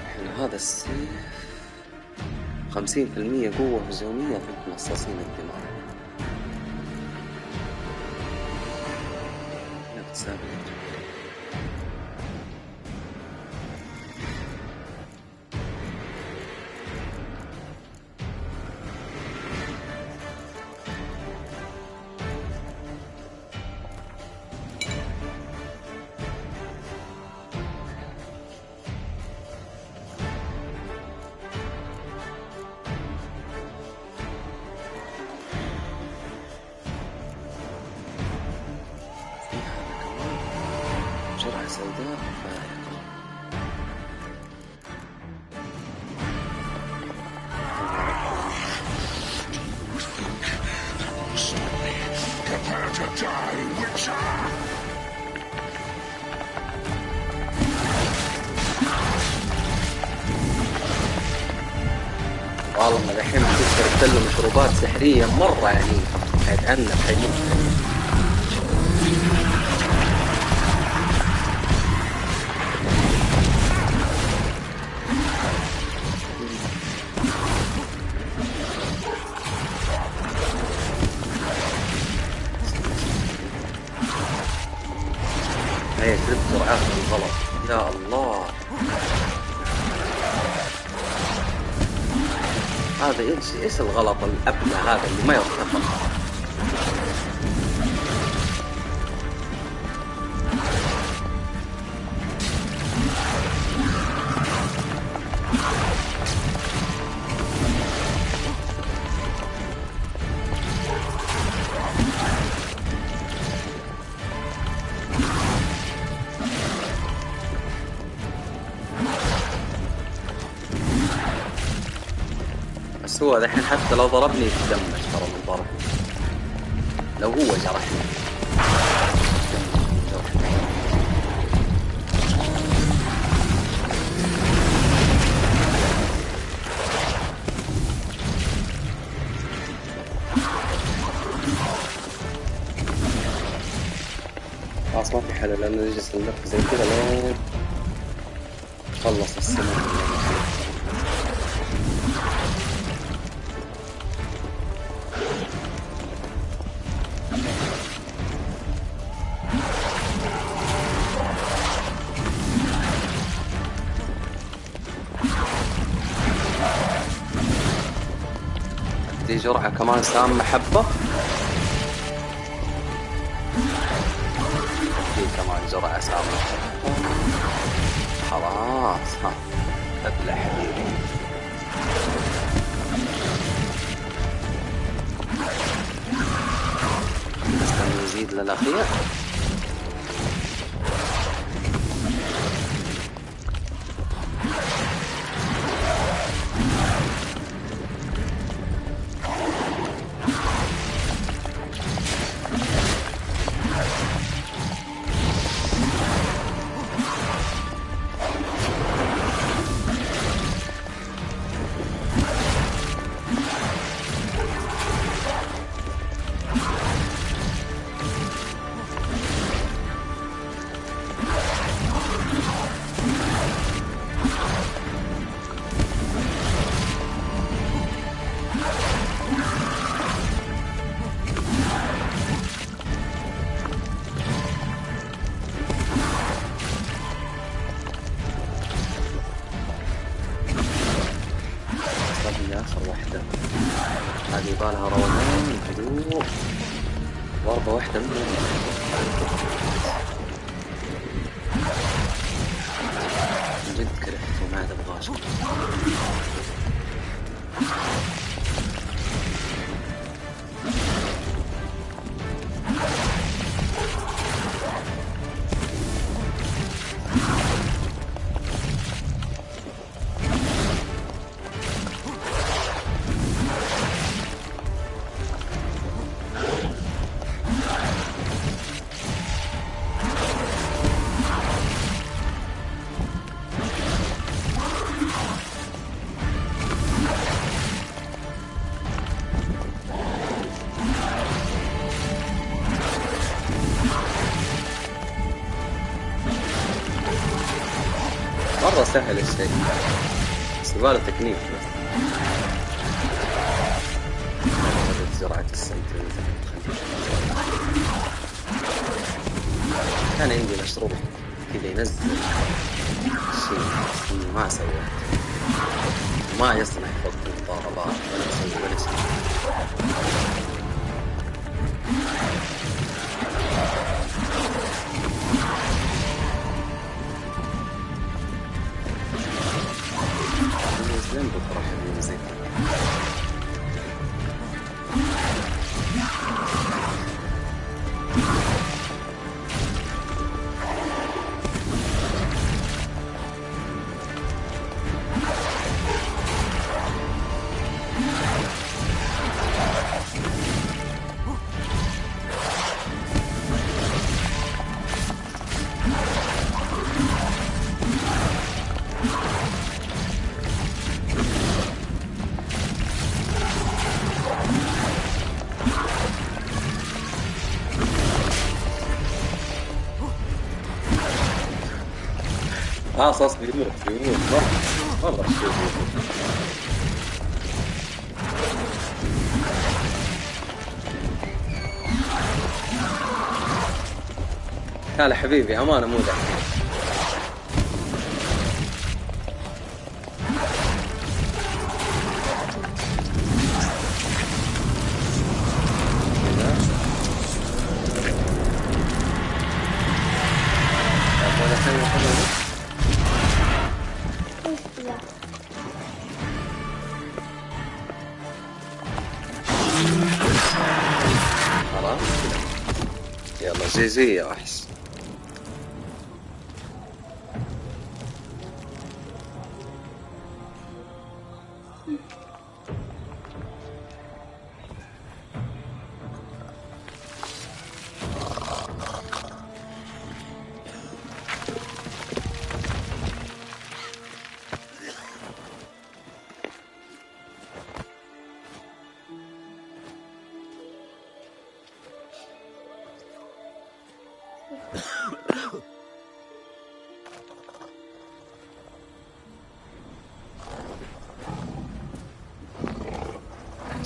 الحين هذا السيف 50% قوة هجومية ضد مصاصين الدماء. جرعة سوداء فائقة. Prepare to die, Witcher! والله الحين بتشرب له مشروبات سحرية مرة يعني حيتعنب حيموت. هي ترد سرعات بالغلط يا الله. هذا ايش الغلط الابله هذا اللي ما يرتفع. بس هو الحين حتى لو ضربني يتدمج ترى من ضرب. لو هو جرحني خلاص ما في حل لأنه نجلس نلف زي كذا لين خلص السنة. دي جرعة كمان سام محبة. دي كمان جرعة سام محبة. خلاص ها ابلع حبيبي. استنى يزيد للأخير. هذه يبالها رومان هدوء. ضربة واحدة منهم من جد كرهت وما عاد ابغاش. مرة سهل الشيء بس يبغى له تكنيك بس. زراعة السنتين كان عندي مشروب كذا ينزل شيء ما سوى ما يصنع فوق الضربات ولا يسوي ولا شيء. لين بكرة حبيبي زين. صاص بيموت مرة تعال حبيبي أمانة مو ده. يلا زي يا وحش.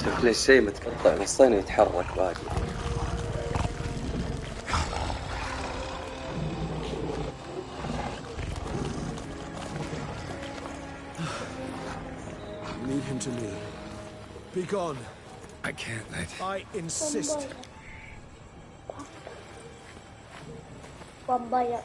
شكل الشيء متقطع نصين ويتحرك باقي. Leave him to me. Be gone. I can't let... I insist. Bambaya.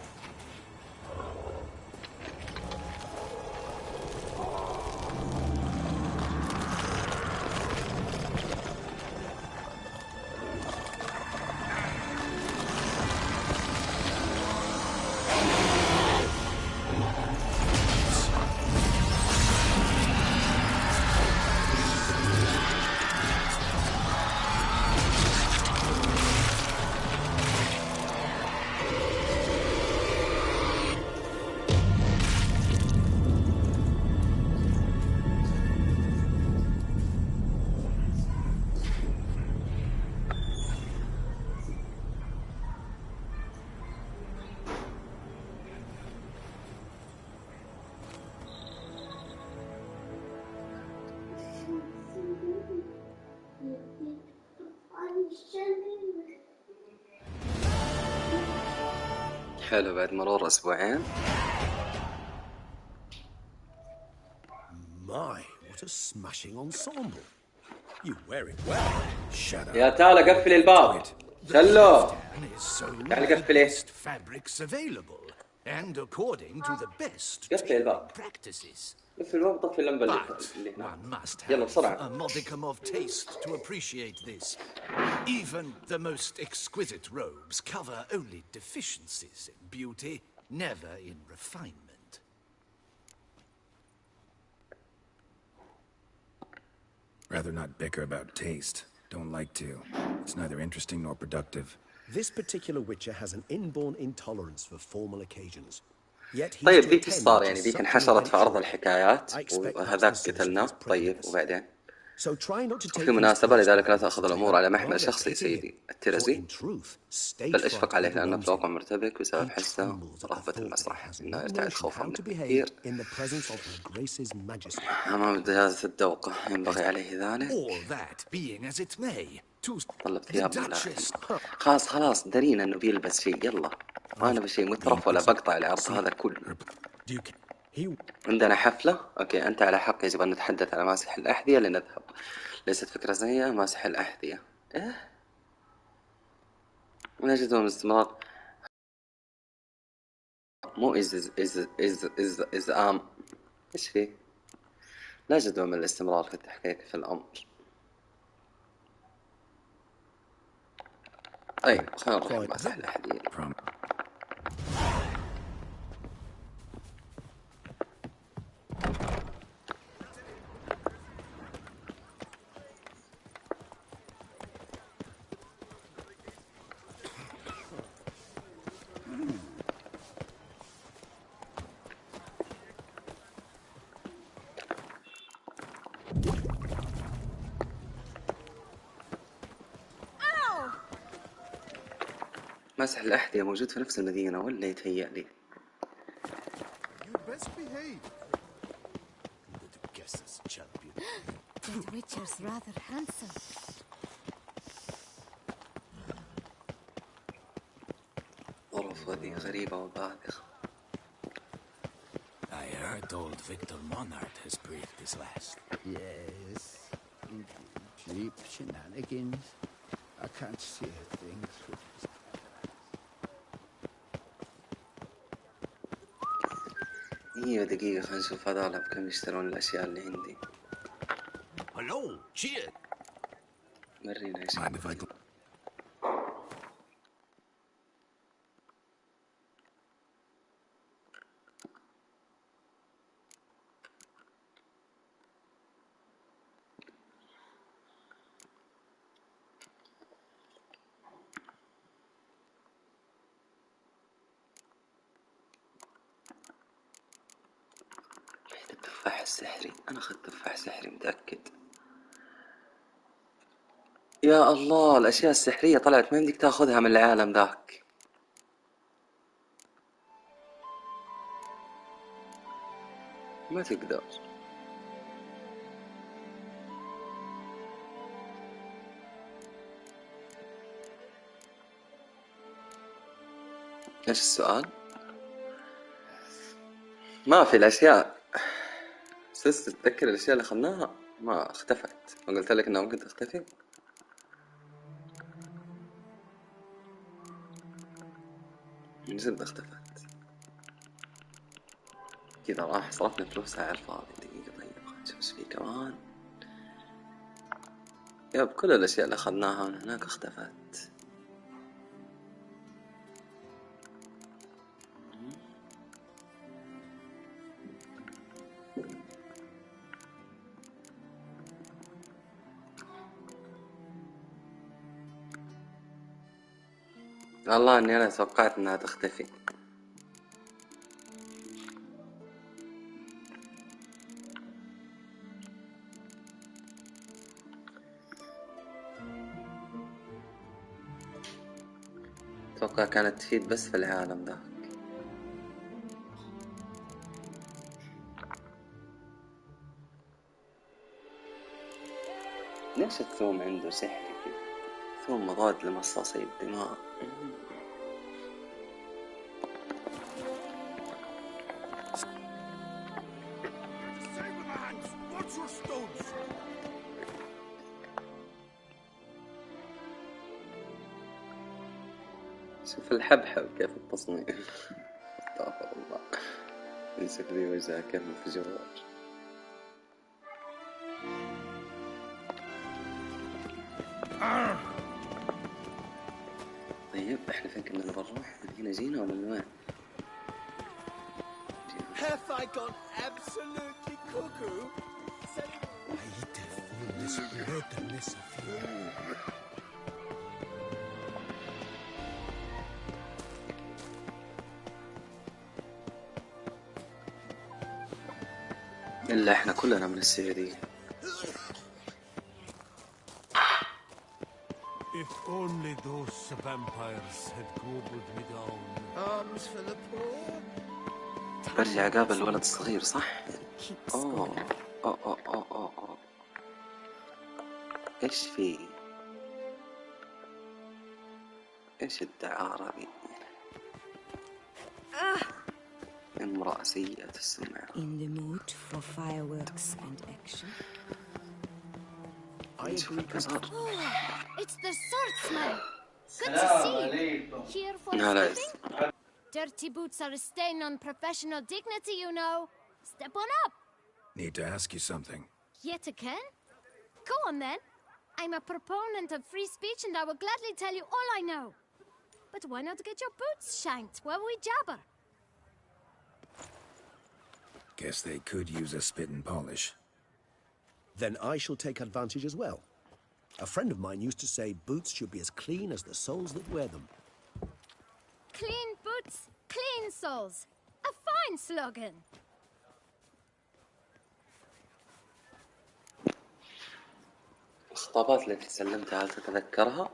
حلو بعد مرور أسبوعين. My, what a smashing ensemble. You wear it well. Shut up. يا تالا قفل الباب. شلو. تعال قفله. Fabrics available and according to the best قفل الباب. practices. قفل الباب طفي اللمبة اللي هنا. يلا بسرعة. A modicum of taste to appreciate this. Even the most exquisite robes cover only deficiencies in beauty, never in refinement. Rather not bicker about taste. Don't like to. It's neither interesting nor productive. This particular witcher has an inborn intolerance for formal occasions. Yet he's طيب to ذيك attend الصار to يعني ذيك such an انحشرت في event أرض shortly. الحكايات I expect وهذاك that's the source of قتلناه. his طيب prejudice. وبعدين So try not to take في things مناسبة لذلك لا personally, تأخذ Mr. الأمور Taylor. على محمل Rather شخصي pity him. سيدي For الترزي، in truth, stage بل fright اشفق عليه لأنه overwhelms في واقع him. مرتبك بسبب He حسه trembles at the رهبة thought that he المسرح has إنه no يرتعد notion خوفا how منك to behave كثير in the presence of Her Grace's Majesty. أمام دجاجة الدوقة ينبغي عليه ذلك. All that being as it may, to طلب the ثياب من Duchess. خلاص درينا إنه بيلبس شيء. يلا ما نبي شيء مترف ولا بقطع العرض هذا كله. Duke, he عندنا حفلة. أوكي أنت على حق. يجب أن نتحدث على ماسح الأحذية لنذهب. ليست فكرة سيئة ماسح الأحذية. إيه ما يجدون استمرار. مو إز آم. إيش فيه؟ لا جدوى من الاستمرار في التحقيق في الأمر. طيب خلينا نروح نمسح الأحذية. مسح الأحذية موجود في نفس المدينة ولا يتهيأ لي؟ Best behave. The guest's champion. That Witcher's rather handsome. ظروف هذه غريبة وباذخة. I heard old Victor Monard has breathed his last. Yes. Cheap shenanigans. I can't see a thing through his... ايوه دقيقة خلينا نشوف هذول بكم يشترون الأشياء اللي عندي. Hello, cheer. مرينا ايش. Mind if I go? التفاح السحري، أنا أخذت تفاح سحري متأكد. يا الله الأشياء السحرية طلعت ما يمديك تاخذها من العالم ذاك. ما تقدر. ايش السؤال؟ ما في الأشياء. تتذكر الأشياء اللي أخذناها ما اختفت. ما قلت لك إنها ممكن تختفي؟ من جد اختفت. كذا راح صرفنا فلوسها على الفاضي. دقيقة طيب خلينا نشوف ايش في كمان. يب كل الأشياء اللي أخذناها من هناك اختفت. والله اني انا توقعت انها تختفي. اتوقع كانت تفيد بس في العالم ذاك. ليش الثوم عنده سحري كذا؟ ثوم مضاد لمصاصي الدماء. شوف الحبحب كيف التصنيع. استغفر الله. يمسك ذي وجهه كيف انفجار. طيب احنا فين كنا نبغى نروح؟ من هنا جينا ولا من وين؟ Have I gone absolutely cuckoo? إلا إحنا كلنا من السعودية. If only those vampires had gobbled me down. Arms for the poor. برجع أقابل الولد الصغير صح؟ أوه. إيش في؟ إيش الدعارة ذي؟ امرأة سيئة السمعة. In the mood for fireworks and action. نشوف البازار. It's the swordsman. Good to see you. Here for sleeping? Dirty boots are a stain on professional dignity, you know. Step on up. Need to ask you something. Yet again? Go on then. I'm a proponent of free speech and I will gladly tell you all I know. But why not get your boots shanked while we jabber? Guess they could use a spit and polish. Then I shall take advantage as well. A friend of mine used to say boots should be as clean as the soles that wear them. Clean boots, clean soles. A fine slogan. الخطابات اللي تسلمتها هل تتذكرها؟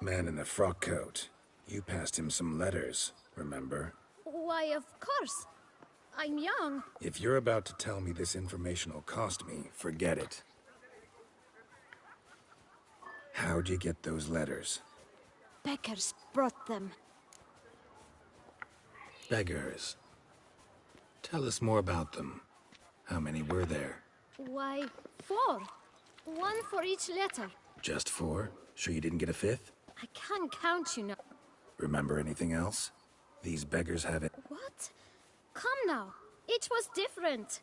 Man in the frock coat. You passed him some letters, remember? Why, of course. I'm young. If you're about to tell me this information will cost me, forget it. How'd you get those letters? Beggars brought them. Beggars. Tell us more about them. How many were there? Why, 4. 1 for each letter. Just 4? Sure you didn't get a 5th? I can't count, you know. Remember anything else? These beggars have it. What? Come now. Each was different.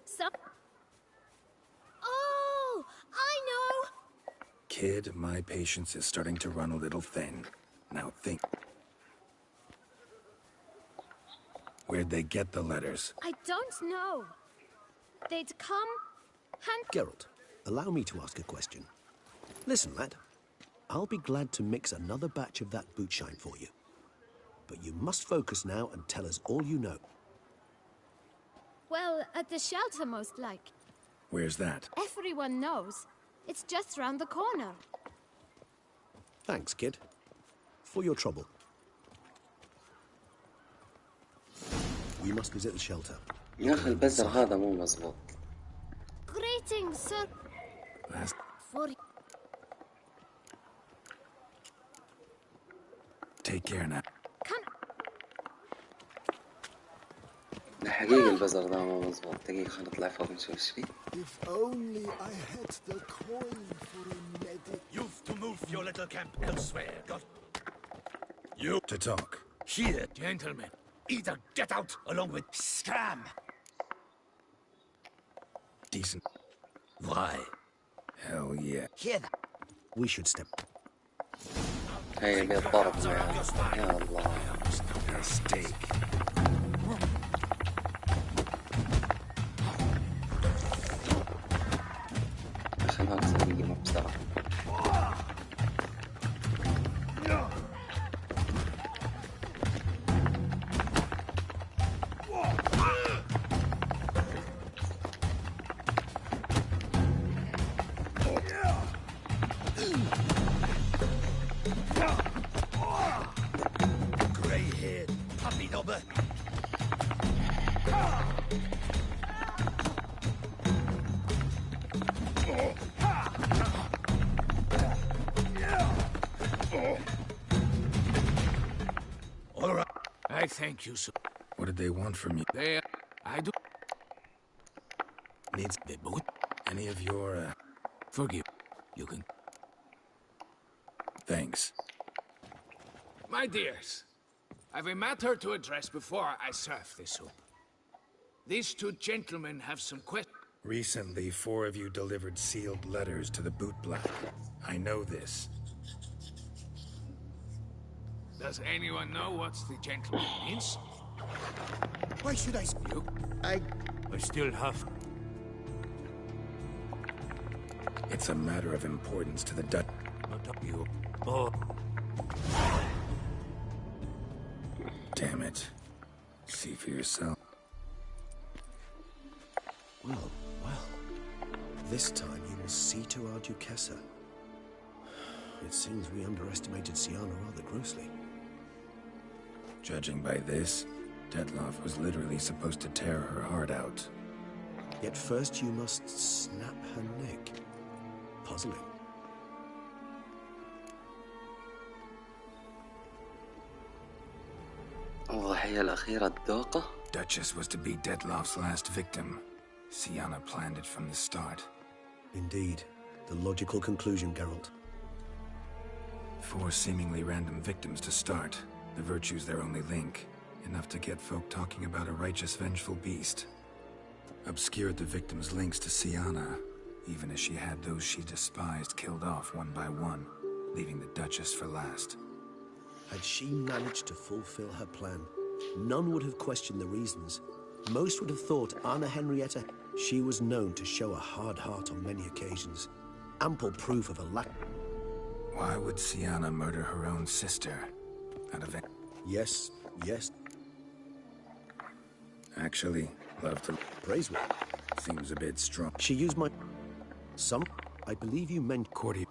Some... Oh! I know! Kid, my patience is starting to run a little thin. Now think. Where'd they get the letters? I don't know. They'd come... Geralt, allow me to ask a question. Listen, lad. I'll be glad to mix another batch of that bootshine for you. But you must focus now and tell us all you know. Well, at the shelter, most like. Where's that? Everyone knows. It's just round the corner. Thanks, kid. For your trouble. We must visit the shelter. يا أخي البزر هذا مو مزبوط. Greetings, sir. For... Take care now. حقيقي البزر ده مو مزبوط. دقيقة خلينا نطلع فوق نشوف ايش فيه. If only I had the coin for a medic. You've to move your little camp elsewhere. Got You to talk. here, gentlemen. Either get out along with scram. Decent. Why? Hell yeah. Hear that? We should step. هاي بيضرب يا الله. A steak. خلنا نسوي مو بسرعة. Grey-haired puppy knobber. All right. I thank you, sir. What did they want from you? I do. Needs the boot? Any of your, Forgive. You can. Thanks. My dears, I've a matter to address before I serve this soup. These 2 gentlemen have some questions. Recently, 4 of you delivered sealed letters to the boot black. I know this. Does anyone know what the gentleman means? Why should I... You? I still have... It's a matter of importance to the Dutch. Not up you. Oh. Damn it. See for yourself. Well, well. This time you will see to our Duchessa. It seems we underestimated Sienna rather grossly. Judging by this, Detloff was literally supposed to tear her heart out. Yet first you must snap her neck. Puzzling. الضحية الأخيرة الدوقة. Duchess was to be Detloff's last victim. Sienna planned it from the start. Indeed. The logical conclusion, Geralt. 4 seemingly random victims to start. The virtue's their only link. Enough to get folk talking about a righteous, vengeful beast. Obscured the victims' links to Sienna, even as she had those she despised killed off one by one, leaving the Duchess for last. Had she managed to fulfill her plan, none would have questioned the reasons. Most would have thought Anna Henrietta. She was known to show a hard heart on many occasions. Ample proof of a lack. Why would Sienna murder her own sister? Out of it? Yes, yes. Actually, love to... Praiseworthy. Seems a bit strong. She used my... Some... I believe you meant... Cordy...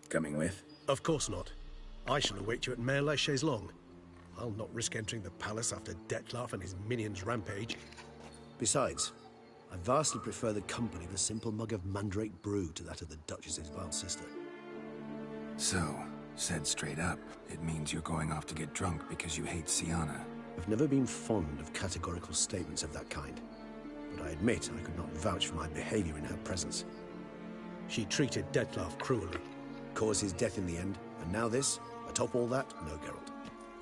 Coming with? Of course not. I shall await you at Mère la Chaise Longue. I'll not risk entering the palace after Dettlaff and his minions rampage. Besides, I vastly prefer the company of a simple mug of mandrake brew to that of the Duchess's vile sister. So, said straight up, it means you're going off to get drunk because you hate Siana. I've never been fond of categorical statements of that kind, but I admit I could not vouch for my behavior in her presence. She treated Dettlaff cruelly, caused his death in the end, and now this? Atop all that, no, Geralt.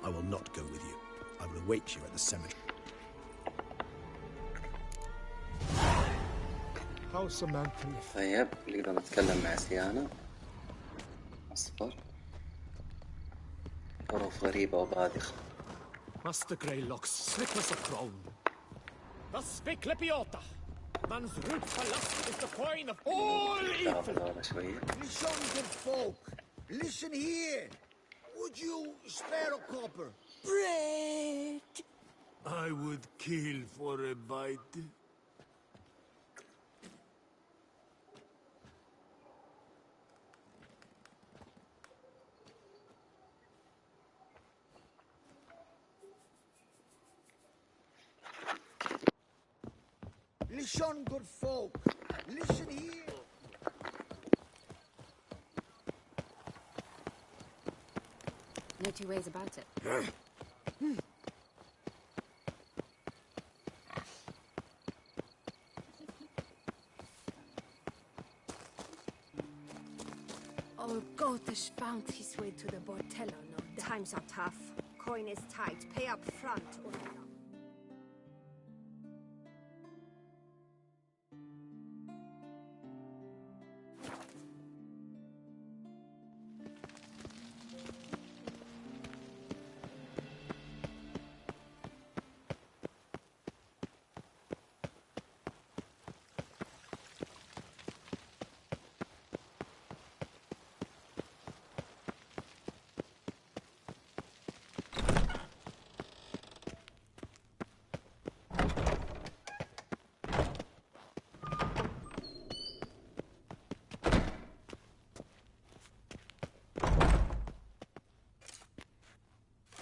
I will not go with you. I will await you at the cemetery. How Samantha? طيب نقدر نتكلم مع سيانا. أصفر. ظروف غريبة وباذخة. Master Greylocks, slip us a crown. Thus spake Lepiota. Man's root for lust is the coin of all evil. Listen, good folk. Listen here. Would you spare a copper? Bread! I would kill for a bite. Listen, good folk. Listen here. No two ways about it. Old Gotish found his way to the Bordello, no doubt. Times are tough. Coin is tight. Pay up front or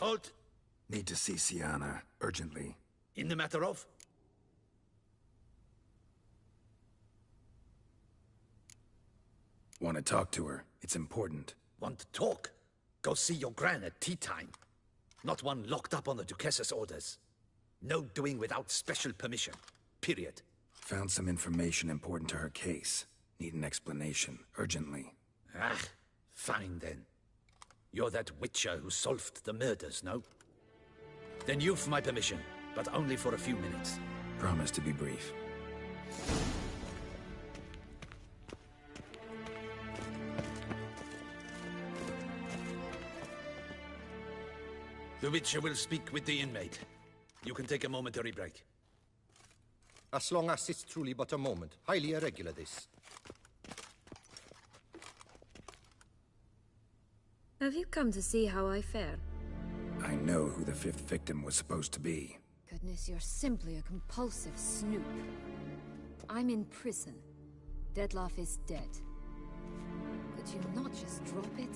Halt! Need to see Siana, urgently. In the matter of? Want to talk to her. It's important. Want to talk? Go see your gran at tea time. Not one locked up on the Duchess's orders. No doing without special permission. Period. Found some information important to her case. Need an explanation, urgently. Ah, fine then. You're that witcher who solved the murders, no? Then you've my permission, but only for a few minutes. Promise to be brief. The witcher will speak with the inmate. You can take a momentary break. As long as it's truly but a moment. Highly irregular, this. Have you come to see how I fare? I know who the fifth victim was supposed to be. Goodness, you're simply a compulsive snoop. I'm in prison. Dettlaff is dead. Could you not just drop it?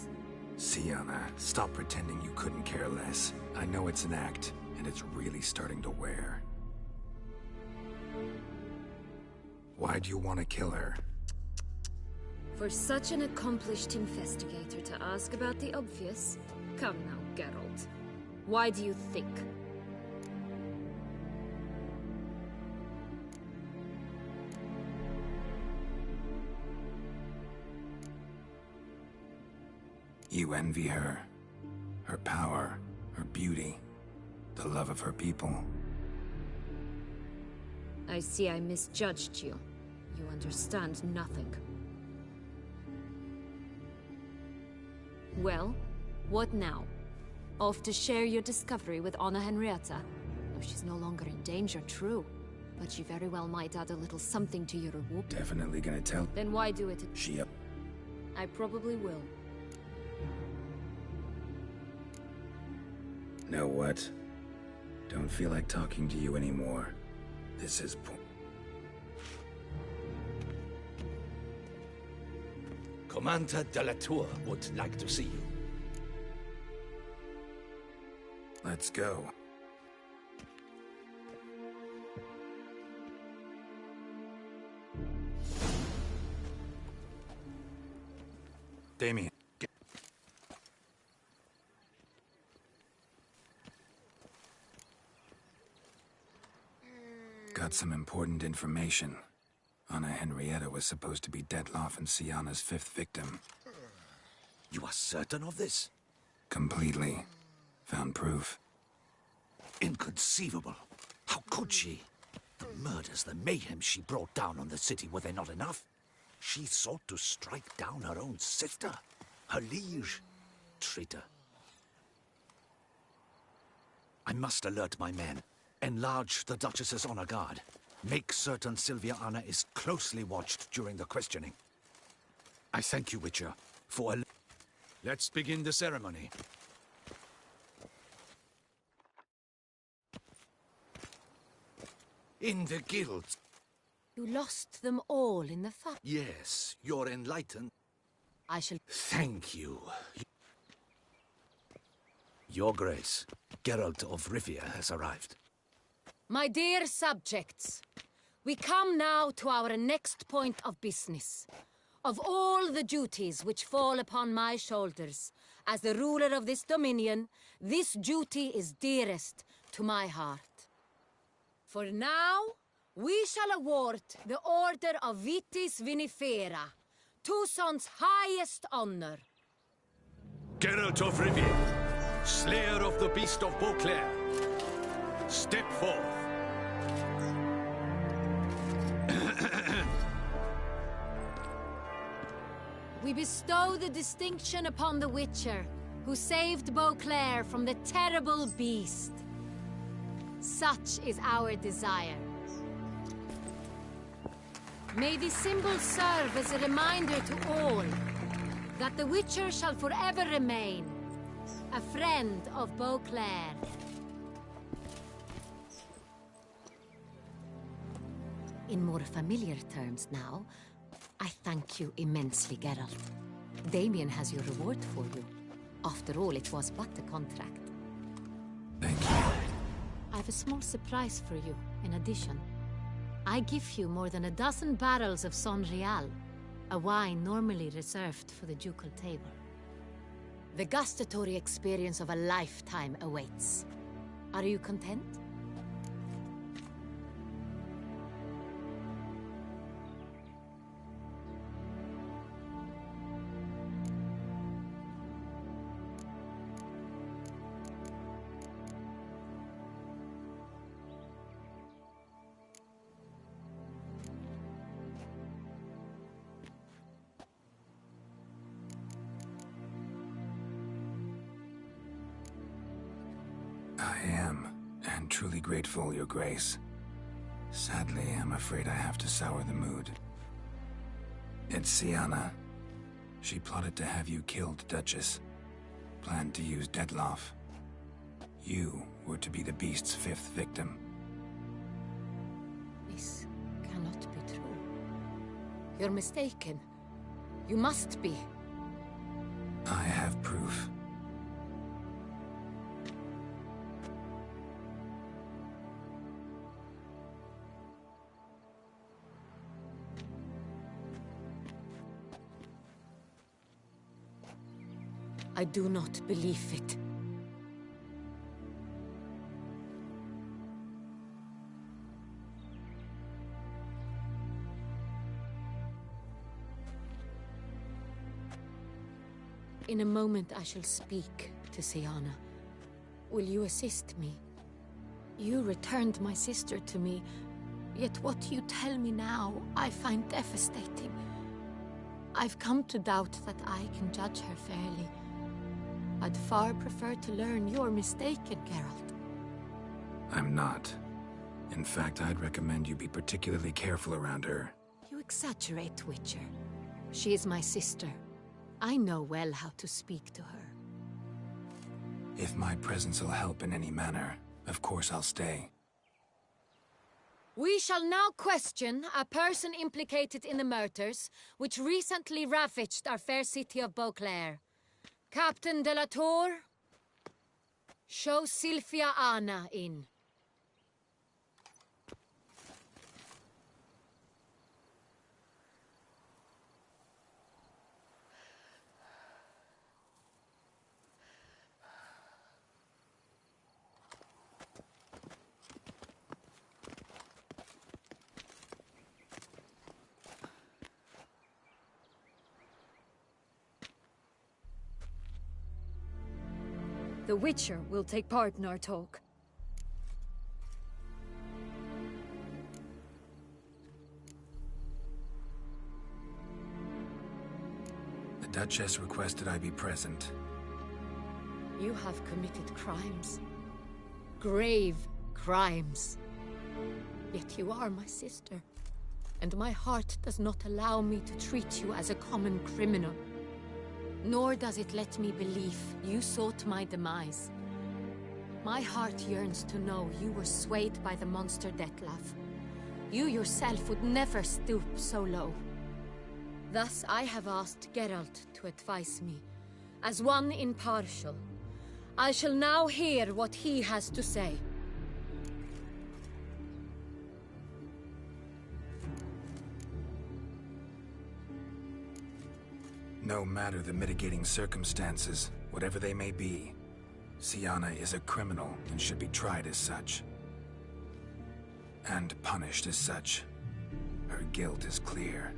Siana, stop pretending you couldn't care less. I know it's an act, and it's really starting to wear. Why do you want to kill her? For such an accomplished investigator to ask about the obvious? Come now, Geralt. Why do you think? You envy her. Her power, her beauty, the love of her people. I see I misjudged you. You understand nothing. Well, what now? Off to share your discovery with Anna Henrietta? Oh, she's no longer in danger, true. But she very well might add a little something to your reward. Definitely gonna tell. Then why do it? She up. I probably will. Know what? Don't feel like talking to you anymore. This is Commander de la Tour would like to see you. Let's go. Damien. Got some important information. Anna Henrietta was supposed to be Detloff and Sienna's 5th victim. You are certain of this? Completely. Found proof. Inconceivable. How could she? The murders, the mayhem she brought down on the city, were they not enough? She sought to strike down her own sister, her liege. Traitor. I must alert my men. Enlarge the Duchess's honor guard. Make certain Sylvia Anna is closely watched during the questioning. I thank you, Witcher, for a... Let's begin the ceremony. In the guilds. You lost them all in the fire. Yes, you're enlightened. I shall... Thank you. Your Grace, Geralt of Rivia has arrived. My dear subjects, we come now to our next point of business. Of all the duties which fall upon my shoulders, as the ruler of this dominion, this duty is dearest to my heart. For now, we shall award the Order of Vitis Vinifera, Tucson's highest honor. Geralt of Rivia, slayer of the beast of Beauclair, step forth. We bestow the distinction upon the Witcher, who saved Beauclair from the terrible beast. Such is our desire. May this symbol serve as a reminder to all that the Witcher shall forever remain a friend of Beauclair. In more familiar terms now, I thank you immensely, Geralt. Damien has your reward for you. After all, it was but a contract. Thank you. I have a small surprise for you, in addition. I give you more than a dozen barrels of Son Real, a wine normally reserved for the ducal table. The gustatory experience of a lifetime awaits. Are you content? I am, and truly grateful, Your Grace. Sadly, I'm afraid I have to sour the mood. It's Sienna. She plotted to have you killed, Duchess. Planned to use Detloff. You were to be the beast's 5th victim. This cannot be true. You're mistaken. You must be. I have proof. I do not believe it. In a moment I shall speak to Sienna. Will you assist me? You returned my sister to me, yet what you tell me now I find devastating. I've come to doubt that I can judge her fairly. I'd far prefer to learn you're mistaken, Geralt. I'm not. In fact, I'd recommend you be particularly careful around her. You exaggerate, Witcher. She is my sister. I know well how to speak to her. If my presence will help in any manner, of course I'll stay. We shall now question a person implicated in the murders which recently ravaged our fair city of Beauclair. Captain de la Tour? Show Sylvia Anna in. The Witcher will take part in our talk. The Duchess requested I be present. You have committed crimes. Grave crimes. Yet you are my sister. And my heart does not allow me to treat you as a common criminal. Nor does it let me believe you sought my demise. My heart yearns to know you were swayed by the monster Dettlaff. You yourself would never stoop so low. Thus I have asked Geralt to advise me, as one impartial. I shall now hear what he has to say. No matter the mitigating circumstances, whatever they may be, Syanna is a criminal and should be tried as such. And punished as such. Her guilt is clear.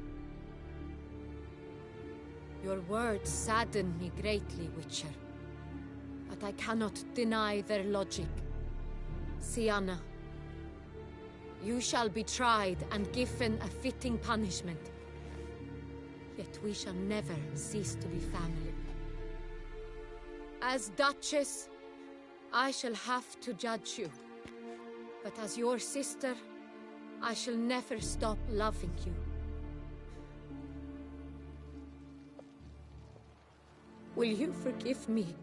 Your words sadden me greatly, Witcher. But I cannot deny their logic. Syanna, you shall be tried and given a fitting punishment. Yet we shall never cease to be family. As Duchess, I shall have to judge you. But as your sister, I shall never stop loving you. Will you forgive me?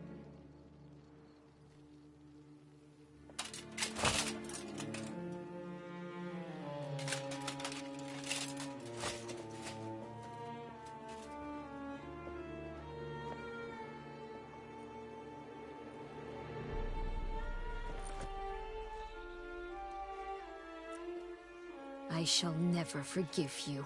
I shall never forgive you.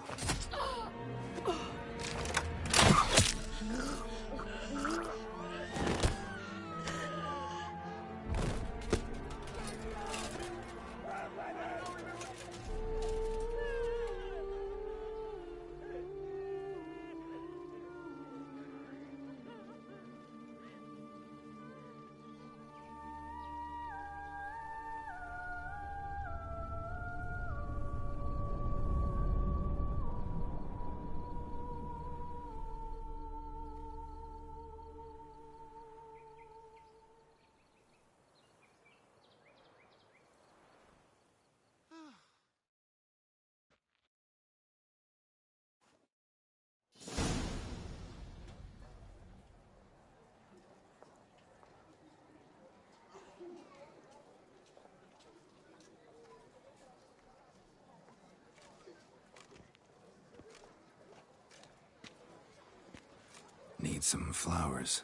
Need some flowers.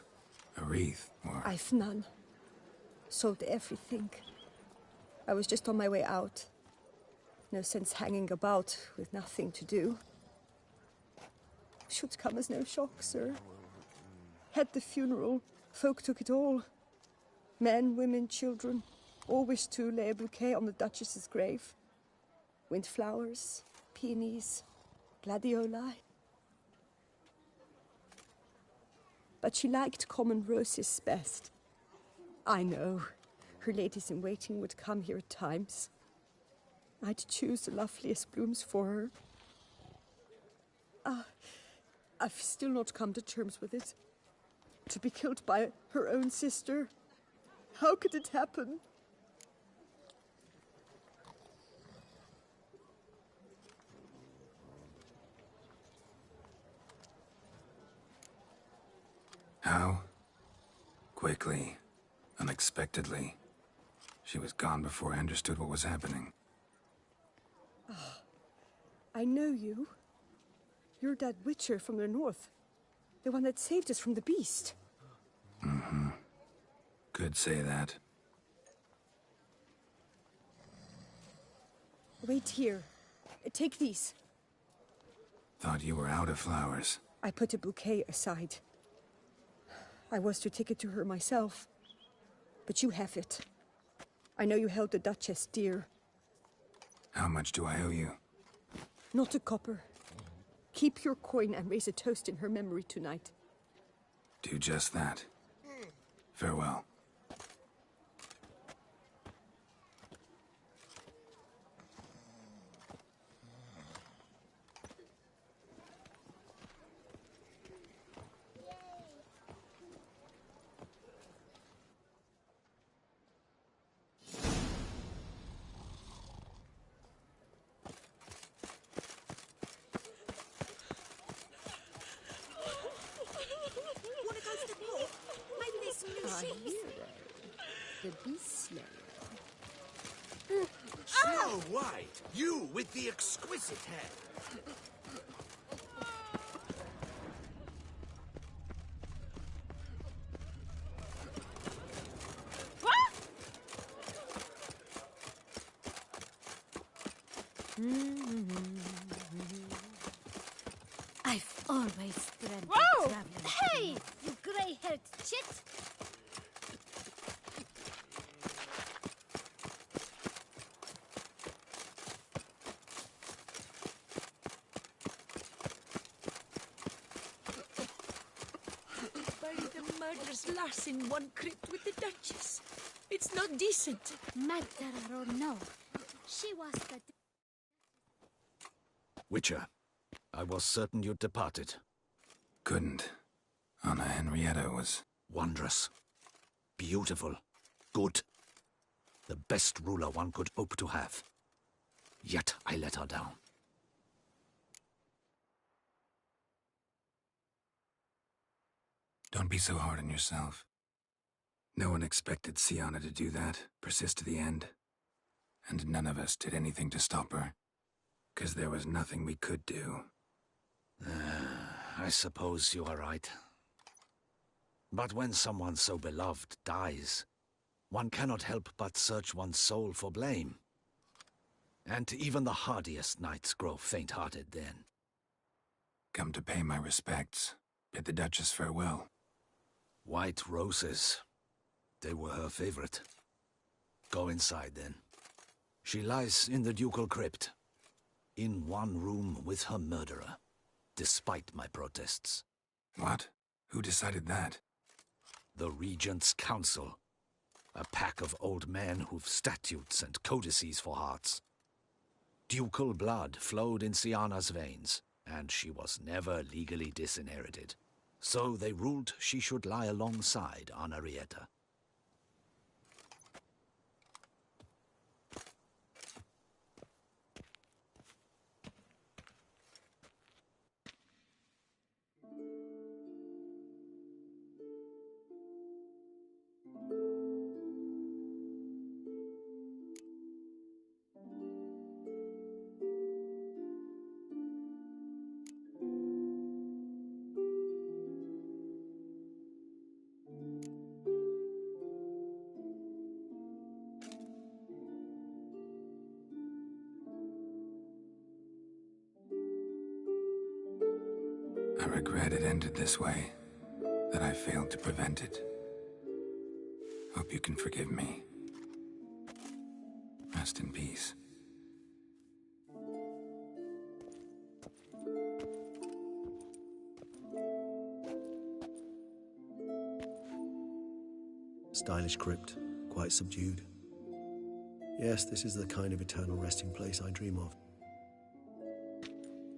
A wreath, or... I've none. Sold everything. I was just on my way out. No sense hanging about with nothing to do. Should come as no shock, sir. Had the funeral. Folk took it all. Men, women, children. All wished to lay a bouquet on the Duchess's grave. Windflowers, peonies, gladioli. But she liked common roses best. I know. Her ladies-in-waiting would come here at times. I'd choose the loveliest blooms for her. I've still not come to terms with it. To be killed by her own sister. How could it happen? How? Quickly. Unexpectedly. She was gone before I understood what was happening. I know you. You're that Witcher from the north. The one that saved us from the beast. Mm-hmm. Could say that. Wait here. Take these. Thought you were out of flowers. I put a bouquet aside. I was to take it to her myself. But you have it. I know you held the Duchess dear. How much do I owe you? Not a copper. Keep your coin and raise a toast in her memory tonight. Do just that. Farewell. The Beast Slayer. Snow White! You with the exquisite hair! I've always dreamt of Whoa! traveling. Hey, you grey-haired chit! Bury the murderous lass in one crypt with the Duchess. It's not decent. Murderer or no, she was the... Witcher, I was certain you'd departed. Couldn't. Anna Henrietta was... Wondrous. Beautiful. Good. The best ruler one could hope to have. Yet I let her down. Don't be so hard on yourself. No one expected Sienna to do that, persist to the end. And none of us did anything to stop her. 'Cause there was nothing we could do. I suppose you are right. But when someone so beloved dies, one cannot help but search one's soul for blame. And even the hardiest knights grow faint-hearted then. Come to pay my respects. Bid the Duchess farewell. White roses. They were her favorite. Go inside then. She lies in the ducal crypt. In one room with her murderer. Despite my protests. What? Who decided that? The Regent's Council. A pack of old men who've statutes and codices for hearts. Ducal blood flowed in Sienna's veins, and she was never legally disinherited. So they ruled she should lie alongside Henrietta. I regret it ended this way, that I failed to prevent it. Hope you can forgive me. Rest in peace. Stylish crypt, quite subdued. Yes, this is the kind of eternal resting place I dream of.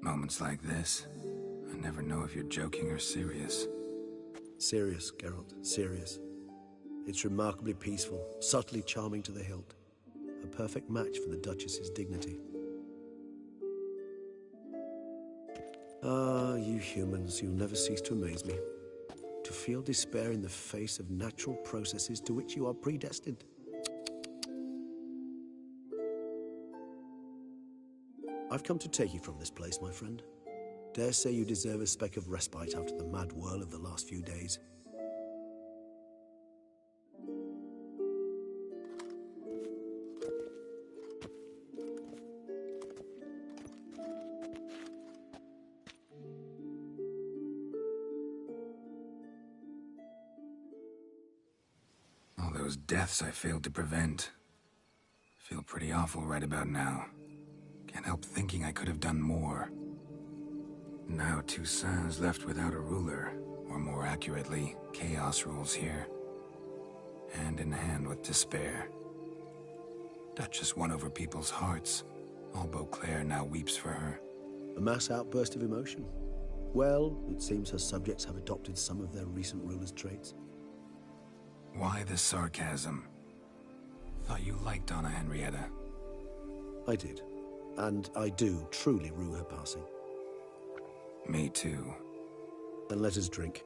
Moments like this, I never know if you're joking or serious. Serious, Geralt, serious. It's remarkably peaceful, subtly charming to the hilt. A perfect match for the Duchess's dignity. Ah, you humans, you'll never cease to amaze me. To feel despair in the face of natural processes to which you are predestined. I've come to take you from this place, my friend. Dare say you deserve a speck of respite after the mad whirl of the last few days. All those deaths I failed to prevent. Feel pretty awful right about now. Can't help thinking I could have done more. Now Toussaint's left without a ruler, or more accurately, chaos rules here. Hand in hand with despair. Duchess won over people's hearts. All Beauclair now weeps for her. A mass outburst of emotion. Well, it seems her subjects have adopted some of their recent ruler's traits. Why the sarcasm? Thought you liked Donna Henrietta. I did. And I do truly rue her passing. Me too. Then let us drink.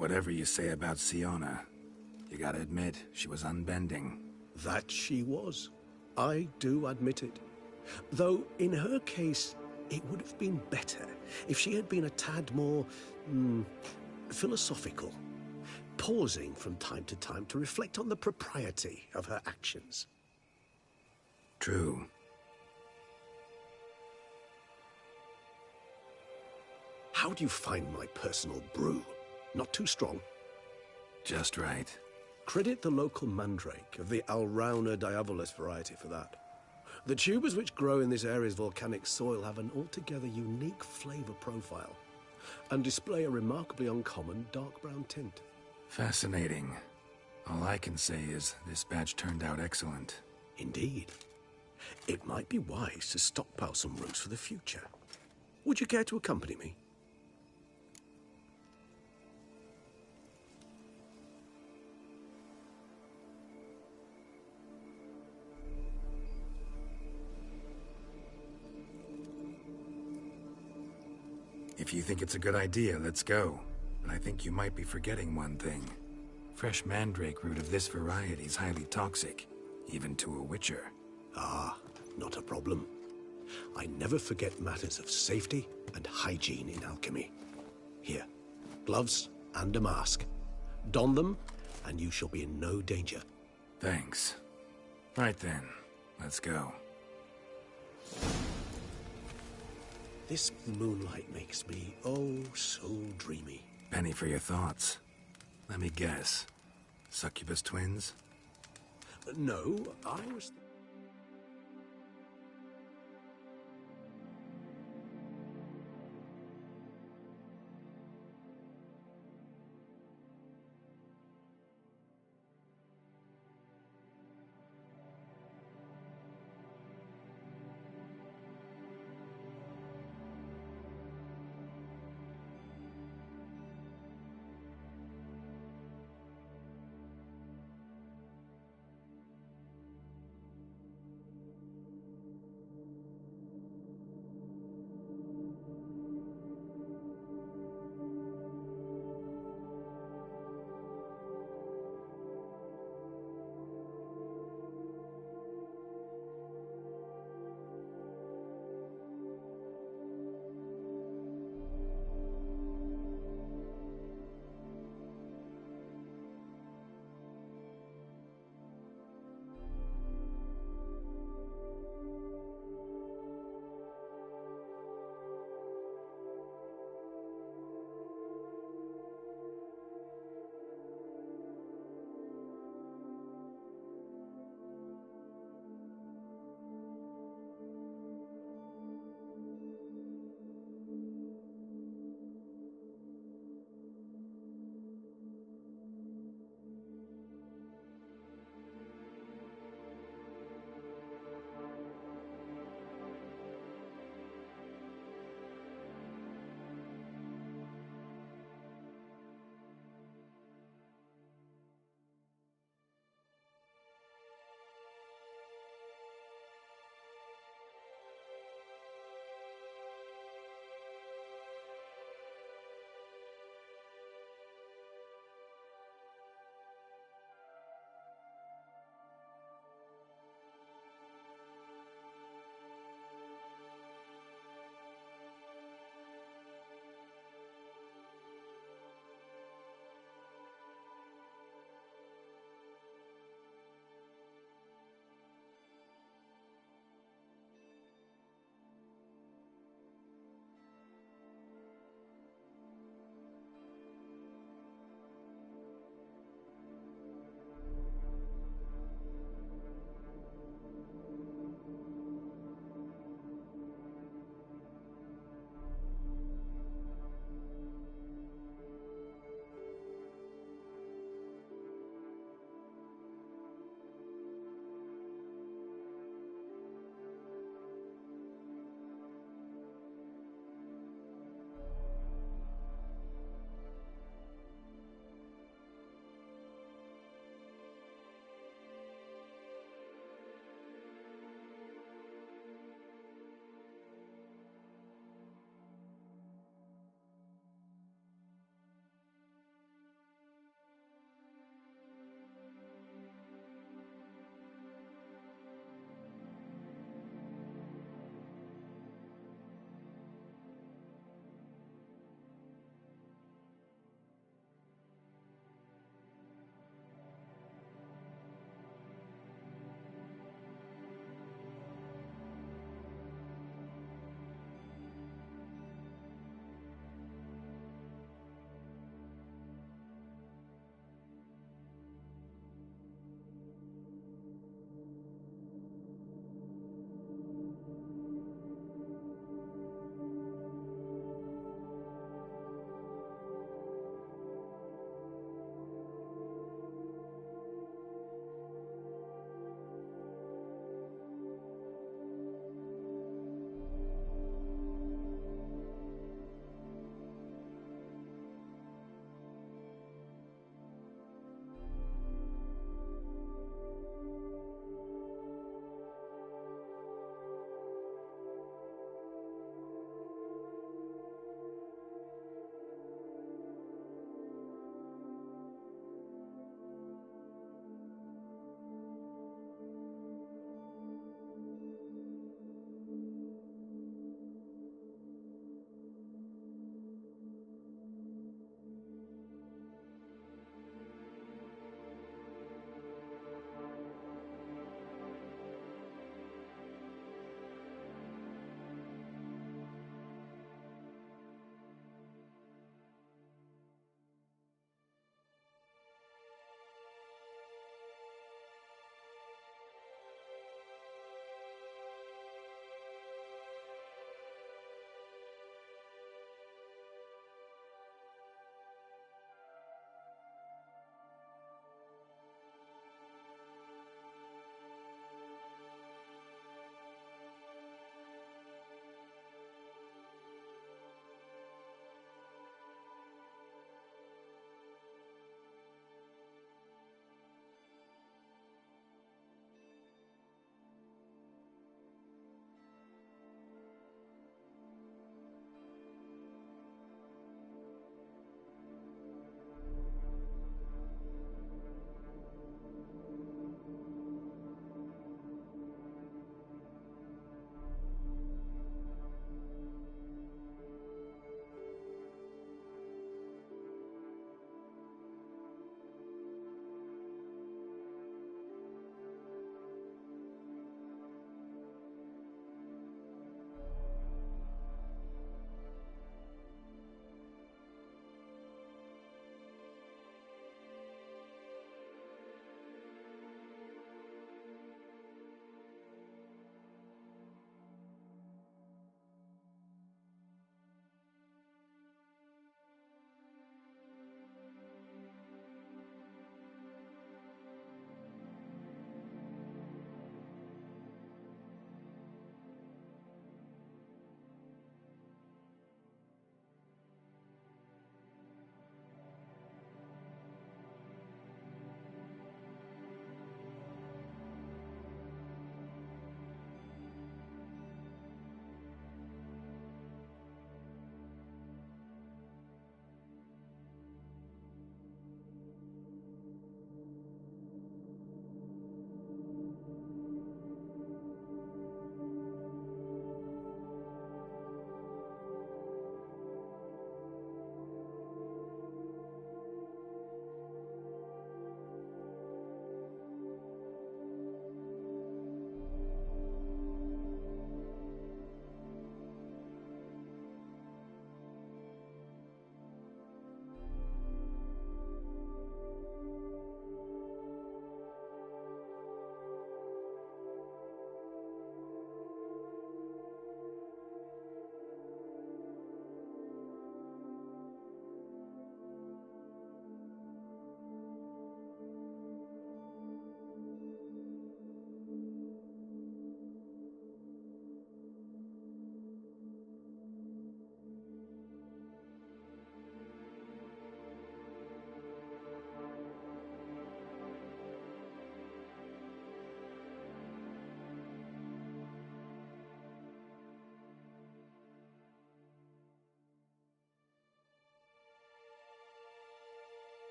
Whatever you say about Siona, you gotta admit, she was unbending. That she was. I do admit it. Though, in her case, it would have been better if she had been a tad more, philosophical, pausing from time to time to reflect on the propriety of her actions. True. How do you find my personal brew? Not too strong? Just right. Credit the local mandrake of the Alrauna diabolus variety for that. The tubers which grow in this area's volcanic soil have an altogether unique flavor profile and display a remarkably uncommon dark brown tint. Fascinating. All I can say is this batch turned out excellent. Indeed. It might be wise to stockpile some roots for the future. Would you care to accompany me? If you think it's a good idea, let's go. But I think you might be forgetting one thing. Fresh mandrake root of this variety is highly toxic, even to a witcher. Ah, not a problem. I never forget matters of safety and hygiene in alchemy. Here, gloves and a mask. Don them, and you shall be in no danger. Thanks. Right then, let's go. This moonlight makes me, oh, so dreamy. Penny for your thoughts. Let me guess. Succubus twins? No, I was...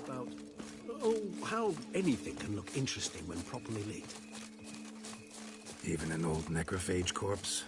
about, oh, how anything can look interesting when properly lit. Even an old necrophage corpse?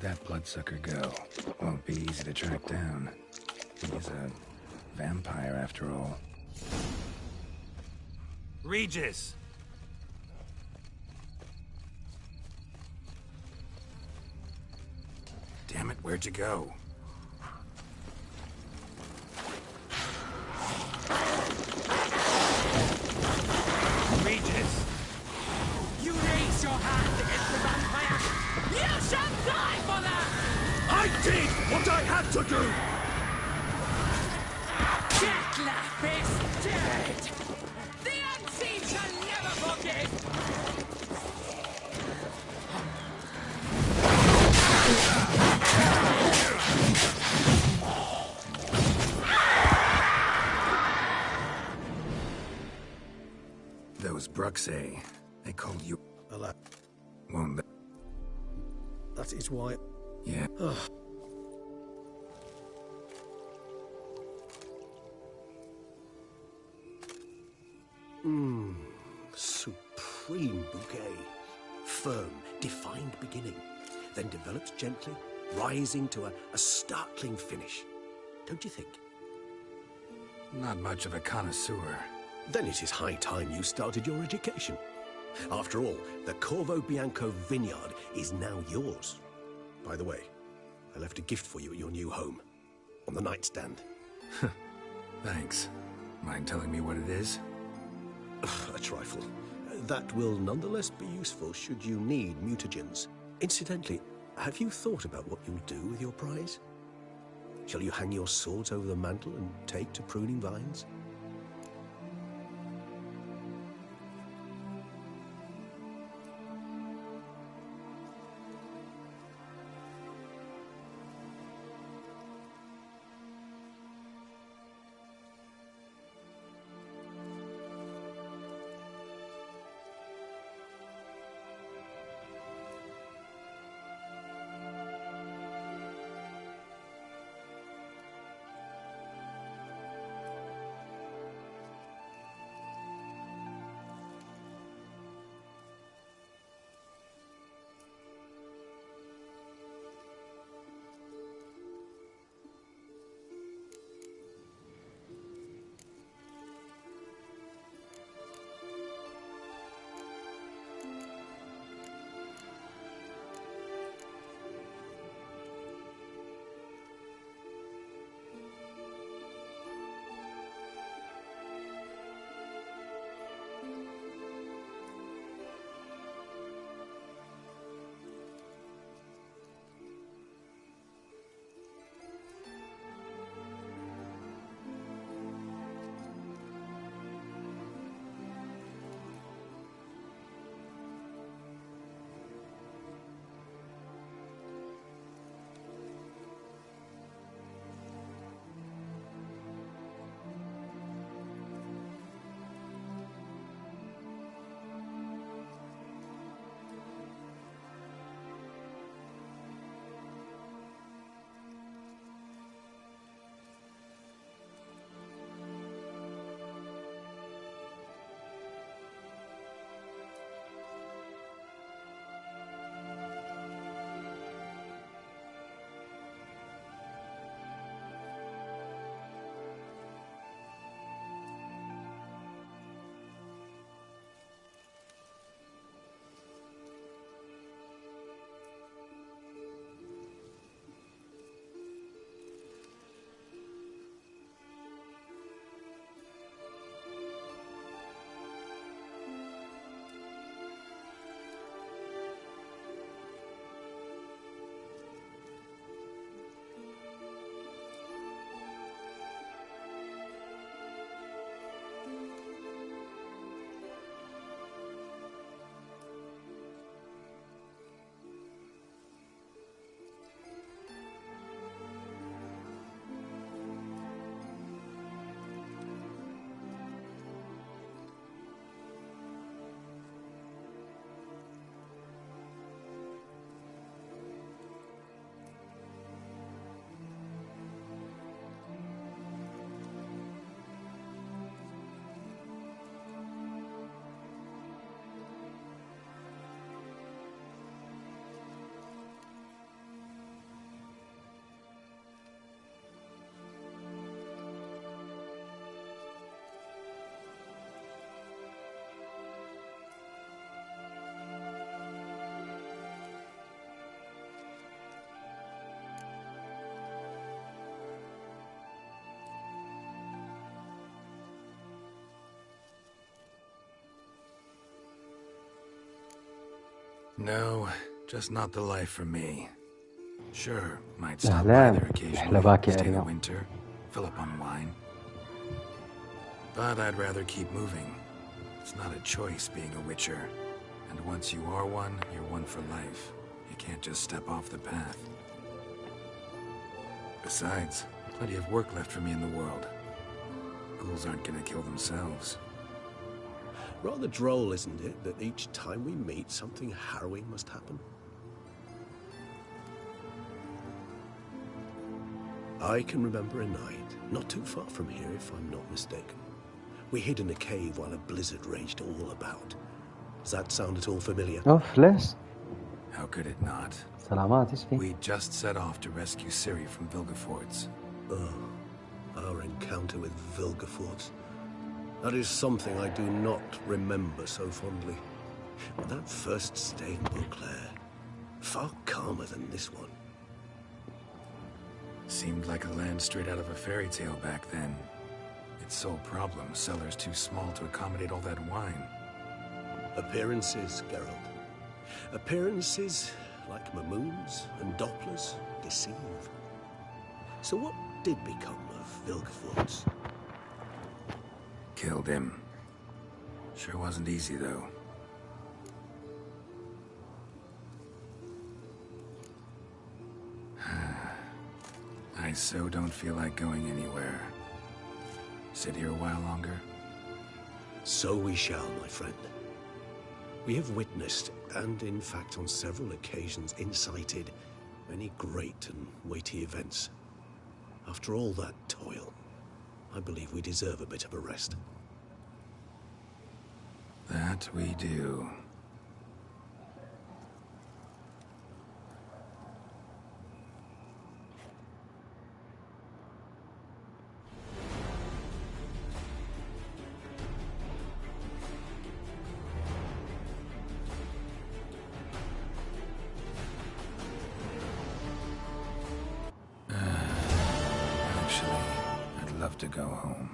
That bloodsucker go? Won't be easy to track down. He's a vampire after all. Regis! Damn it, where'd you go? Regis! You raise your hand against the vampire! You shall die for that! I did what I had to do! Detlef is dead! The unseen shall never forget! Those Bruxae, they called you... Alas. Won't they? That is why... Yeah. Supreme bouquet. Firm, defined beginning, then develops gently, rising to a startling finish. Don't you think? Not much of a connoisseur. Then it is high time you started your education. After all, the Corvo Bianco vineyard is now yours. By the way, I left a gift for you at your new home. On the nightstand. Thanks. Mind telling me what it is? A trifle. That will nonetheless be useful should you need mutagens. Incidentally, have you thought about what you'll do with your prize? Shall you hang your swords over the mantle and take to pruning vines? No, just not the life for me. Sure, might stop by there occasionally, stay the winter, fill up on wine. But I'd rather keep moving. It's not a choice being a Witcher. And once you are one, you're one for life. You can't just step off the path. Besides, plenty of work left for me in the world. Ghouls aren't gonna kill themselves. Rather droll, isn't it, that each time we meet, something harrowing must happen? I can remember a night, not too far from here if I'm not mistaken. We hid in a cave while a blizzard raged all about. Does that sound at all familiar? اوف ليش؟ How could it not? سلامات ايش في؟ We just set off to rescue Ciri from Vilgefortz. Oh, our encounter with Vilgefortz. That is something I do not remember so fondly. But that first stay in Beauclair, far calmer than this one. Seemed like a land straight out of a fairy tale back then. Its sole problem, cellars too small to accommodate all that wine. Appearances, Geralt. Appearances, like Mamoons and Dopplers, deceive. So what did become of Vilgefortz? Killed him. Sure wasn't easy, though. I so don't feel like going anywhere. Sit here a while longer? So we shall, my friend. We have witnessed, and in fact on several occasions incited, many great and weighty events. After all that toil, I believe we deserve a bit of a rest. That we do. Actually, I'd love to go home.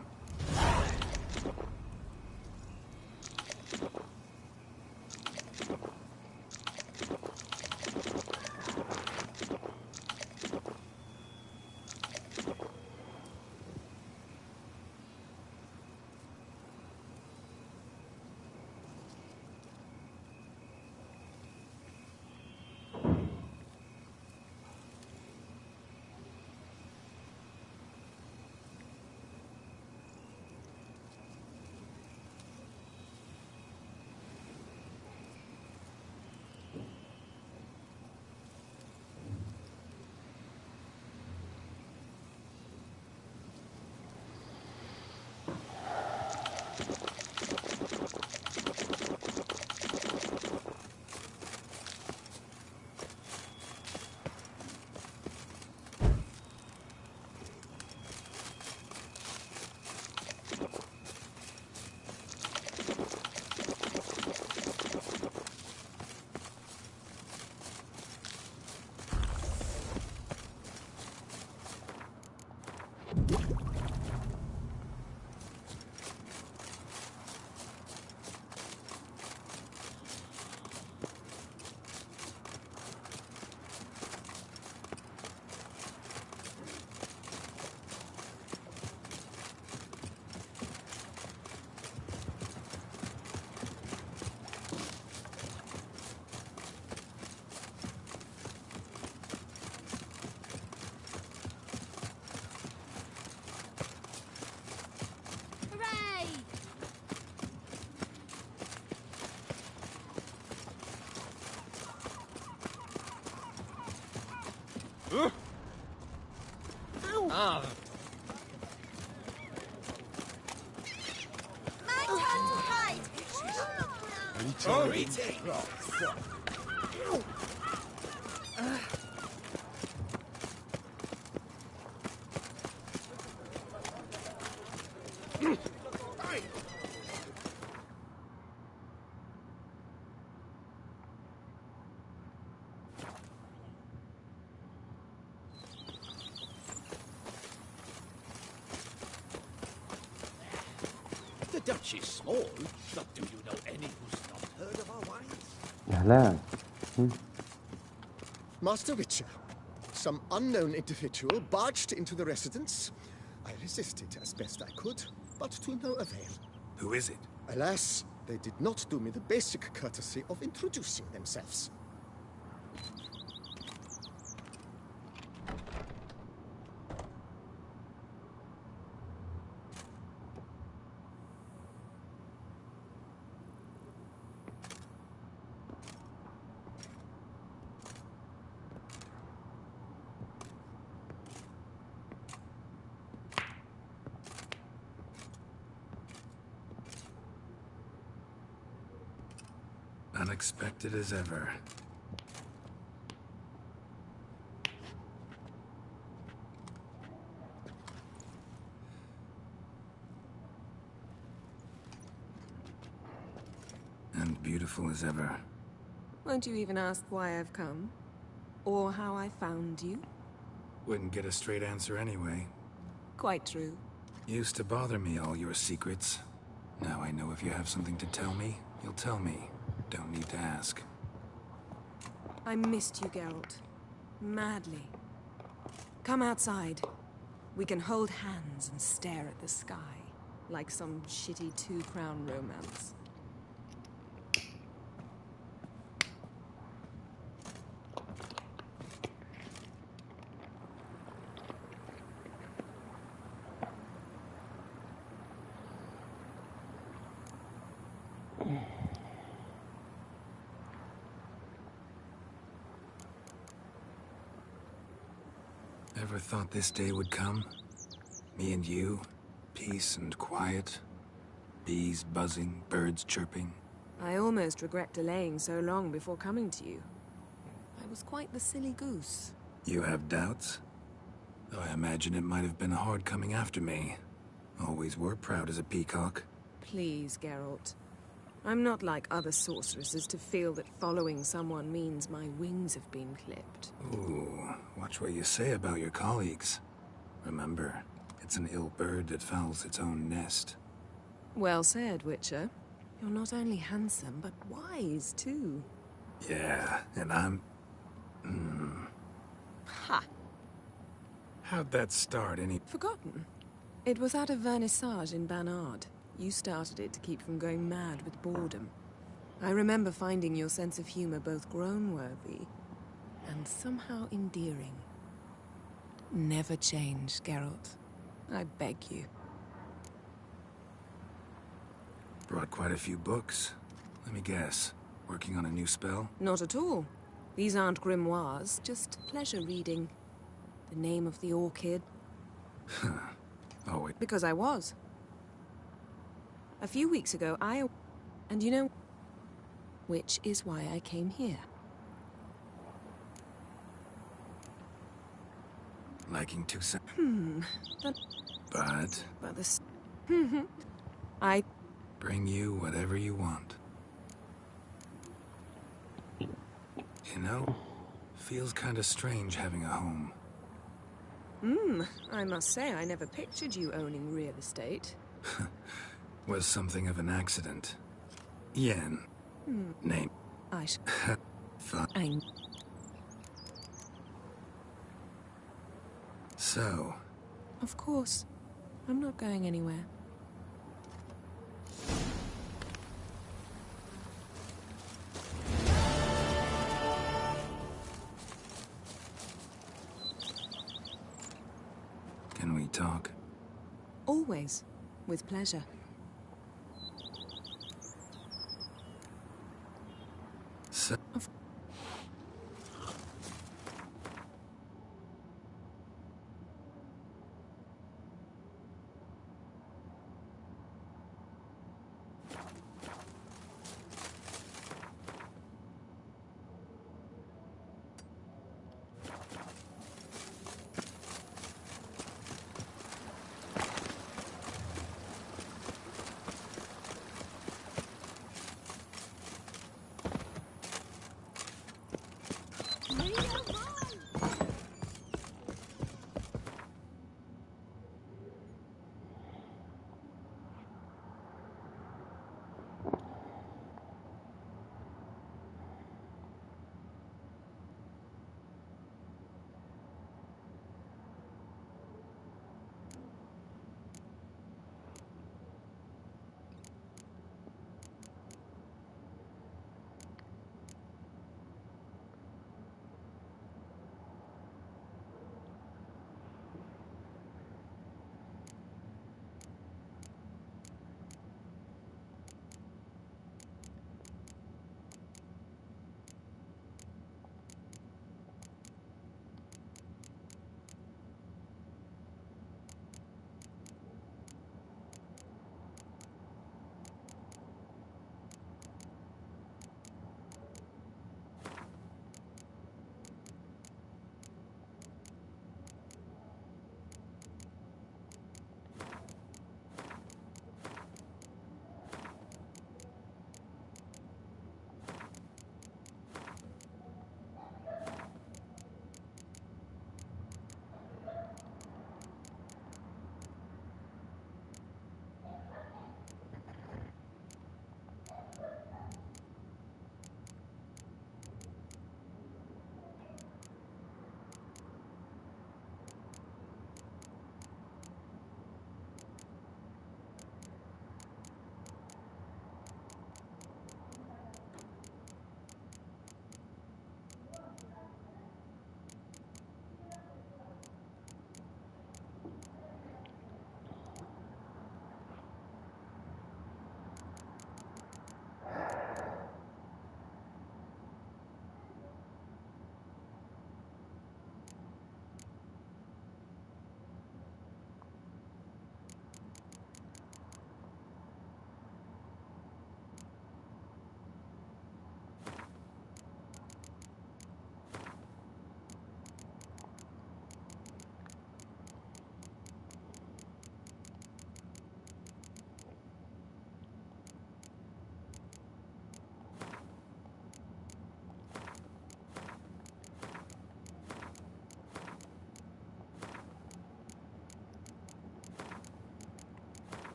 Ah. My turn to hide. The Dutch is small, but do you know any who's not heard of our wines? اهلا. Master Witcher, some unknown individual barged into the residence. I resisted as best I could, but to no avail. Who is it? Alas, they did not do me the basic courtesy of introducing themselves. Unexpected as ever. And beautiful as ever. Won't you even ask why I've come? Or how I found you? Wouldn't get a straight answer anyway. Quite true. Used to bother me, all your secrets. Now I know if you have something to tell me, you'll tell me. Don't need to ask. I missed you, Geralt. Madly. Come outside. We can hold hands and stare at the sky, like some shitty two-crown romance. Ever thought this day would come? Me and you, peace and quiet, bees buzzing, birds chirping. I almost regret delaying so long before coming to you. I was quite the silly goose. You have doubts? Though I imagine it might have been hard coming after me. Always were proud as a peacock. Please, Geralt. I'm not like other sorceresses to feel that following someone means my wings have been clipped. Ooh, watch what you say about your colleagues. Remember, it's an ill bird that fouls its own nest. Well said, Witcher. You're not only handsome, but wise, too. Yeah, and I'm... Ha! How'd that start, Forgotten. It was at a vernissage in Banard. You started it to keep from going mad with boredom. I remember finding your sense of humor both groan-worthy and somehow endearing. Never change, Geralt. I beg you. Brought quite a few books. Let me guess. Working on a new spell? Not at all. These aren't grimoires, just pleasure reading. The name of the orchid. Oh, wait. Because I was. A few weeks ago, and you know... Which is why I came here. Liking to say... But But... the... I... Bring you whatever you want. You know, feels kinda strange having a home. I must say I never pictured you owning real estate. Was something of an accident. Yen. Name. Fine. So. Of course. I'm not going anywhere. Can we talk? Always. With pleasure. So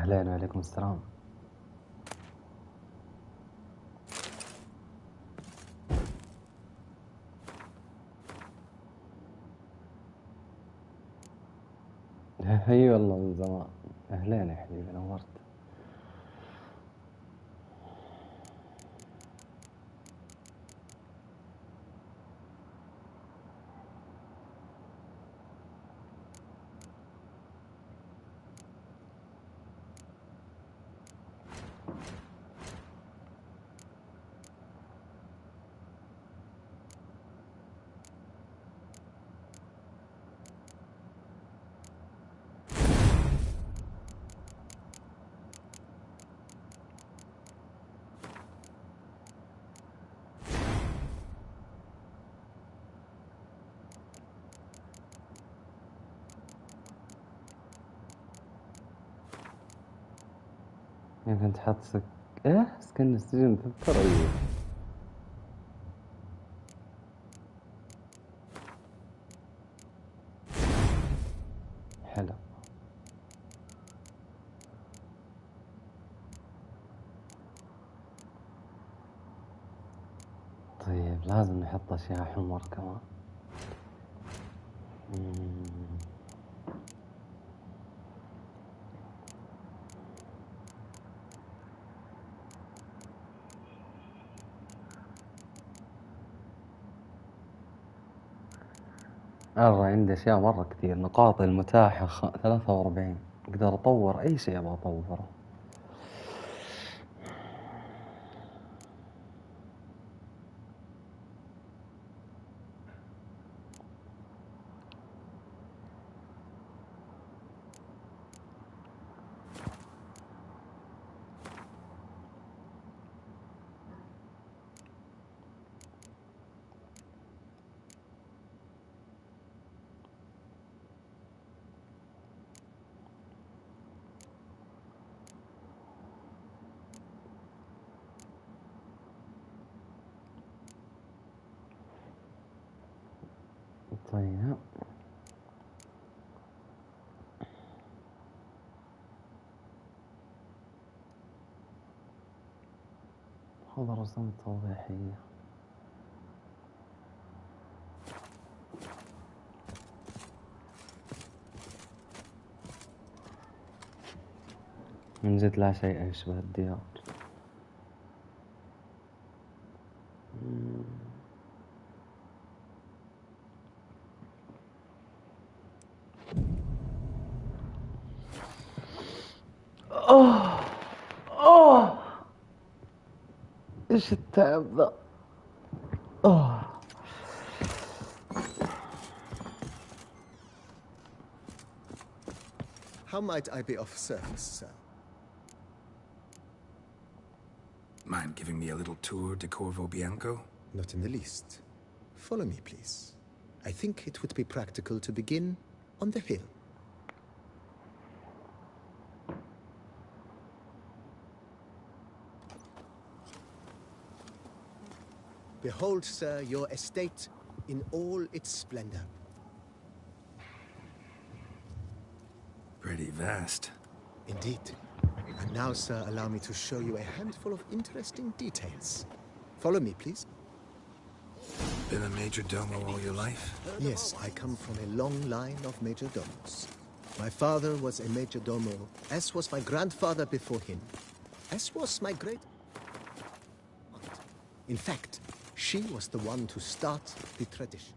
أهلين وعليكم السلام. اي والله من زمان. أهلين يا حبيبي، نورت. كنت حاط سكن السجن تذكر. أيوه حلو. طيب لازم نحط أشياء حمر كمان. عندي أشياء مرة كثير. نقاطي المتاحة 43. أقدر أطور أي شيء أبغى أطوره. طيب هذا رسم توضيحية. من جد لا شيء يشبه الديار. ايش التعب ذا؟ How might I be of service, sir? Mind giving me a little tour de Corvo Bianco? Not in the least. Follow me, please. I think it would be practical to begin on the hill. Behold, sir, your estate in all its splendor. Pretty vast. Indeed. And now, sir, allow me to show you a handful of interesting details. Follow me, please. Been a major domo all your life? Yes, I come from a long line of major domos. My father was a major domo, as was my grandfather before him, as was my great... In fact, she was the one to start the tradition.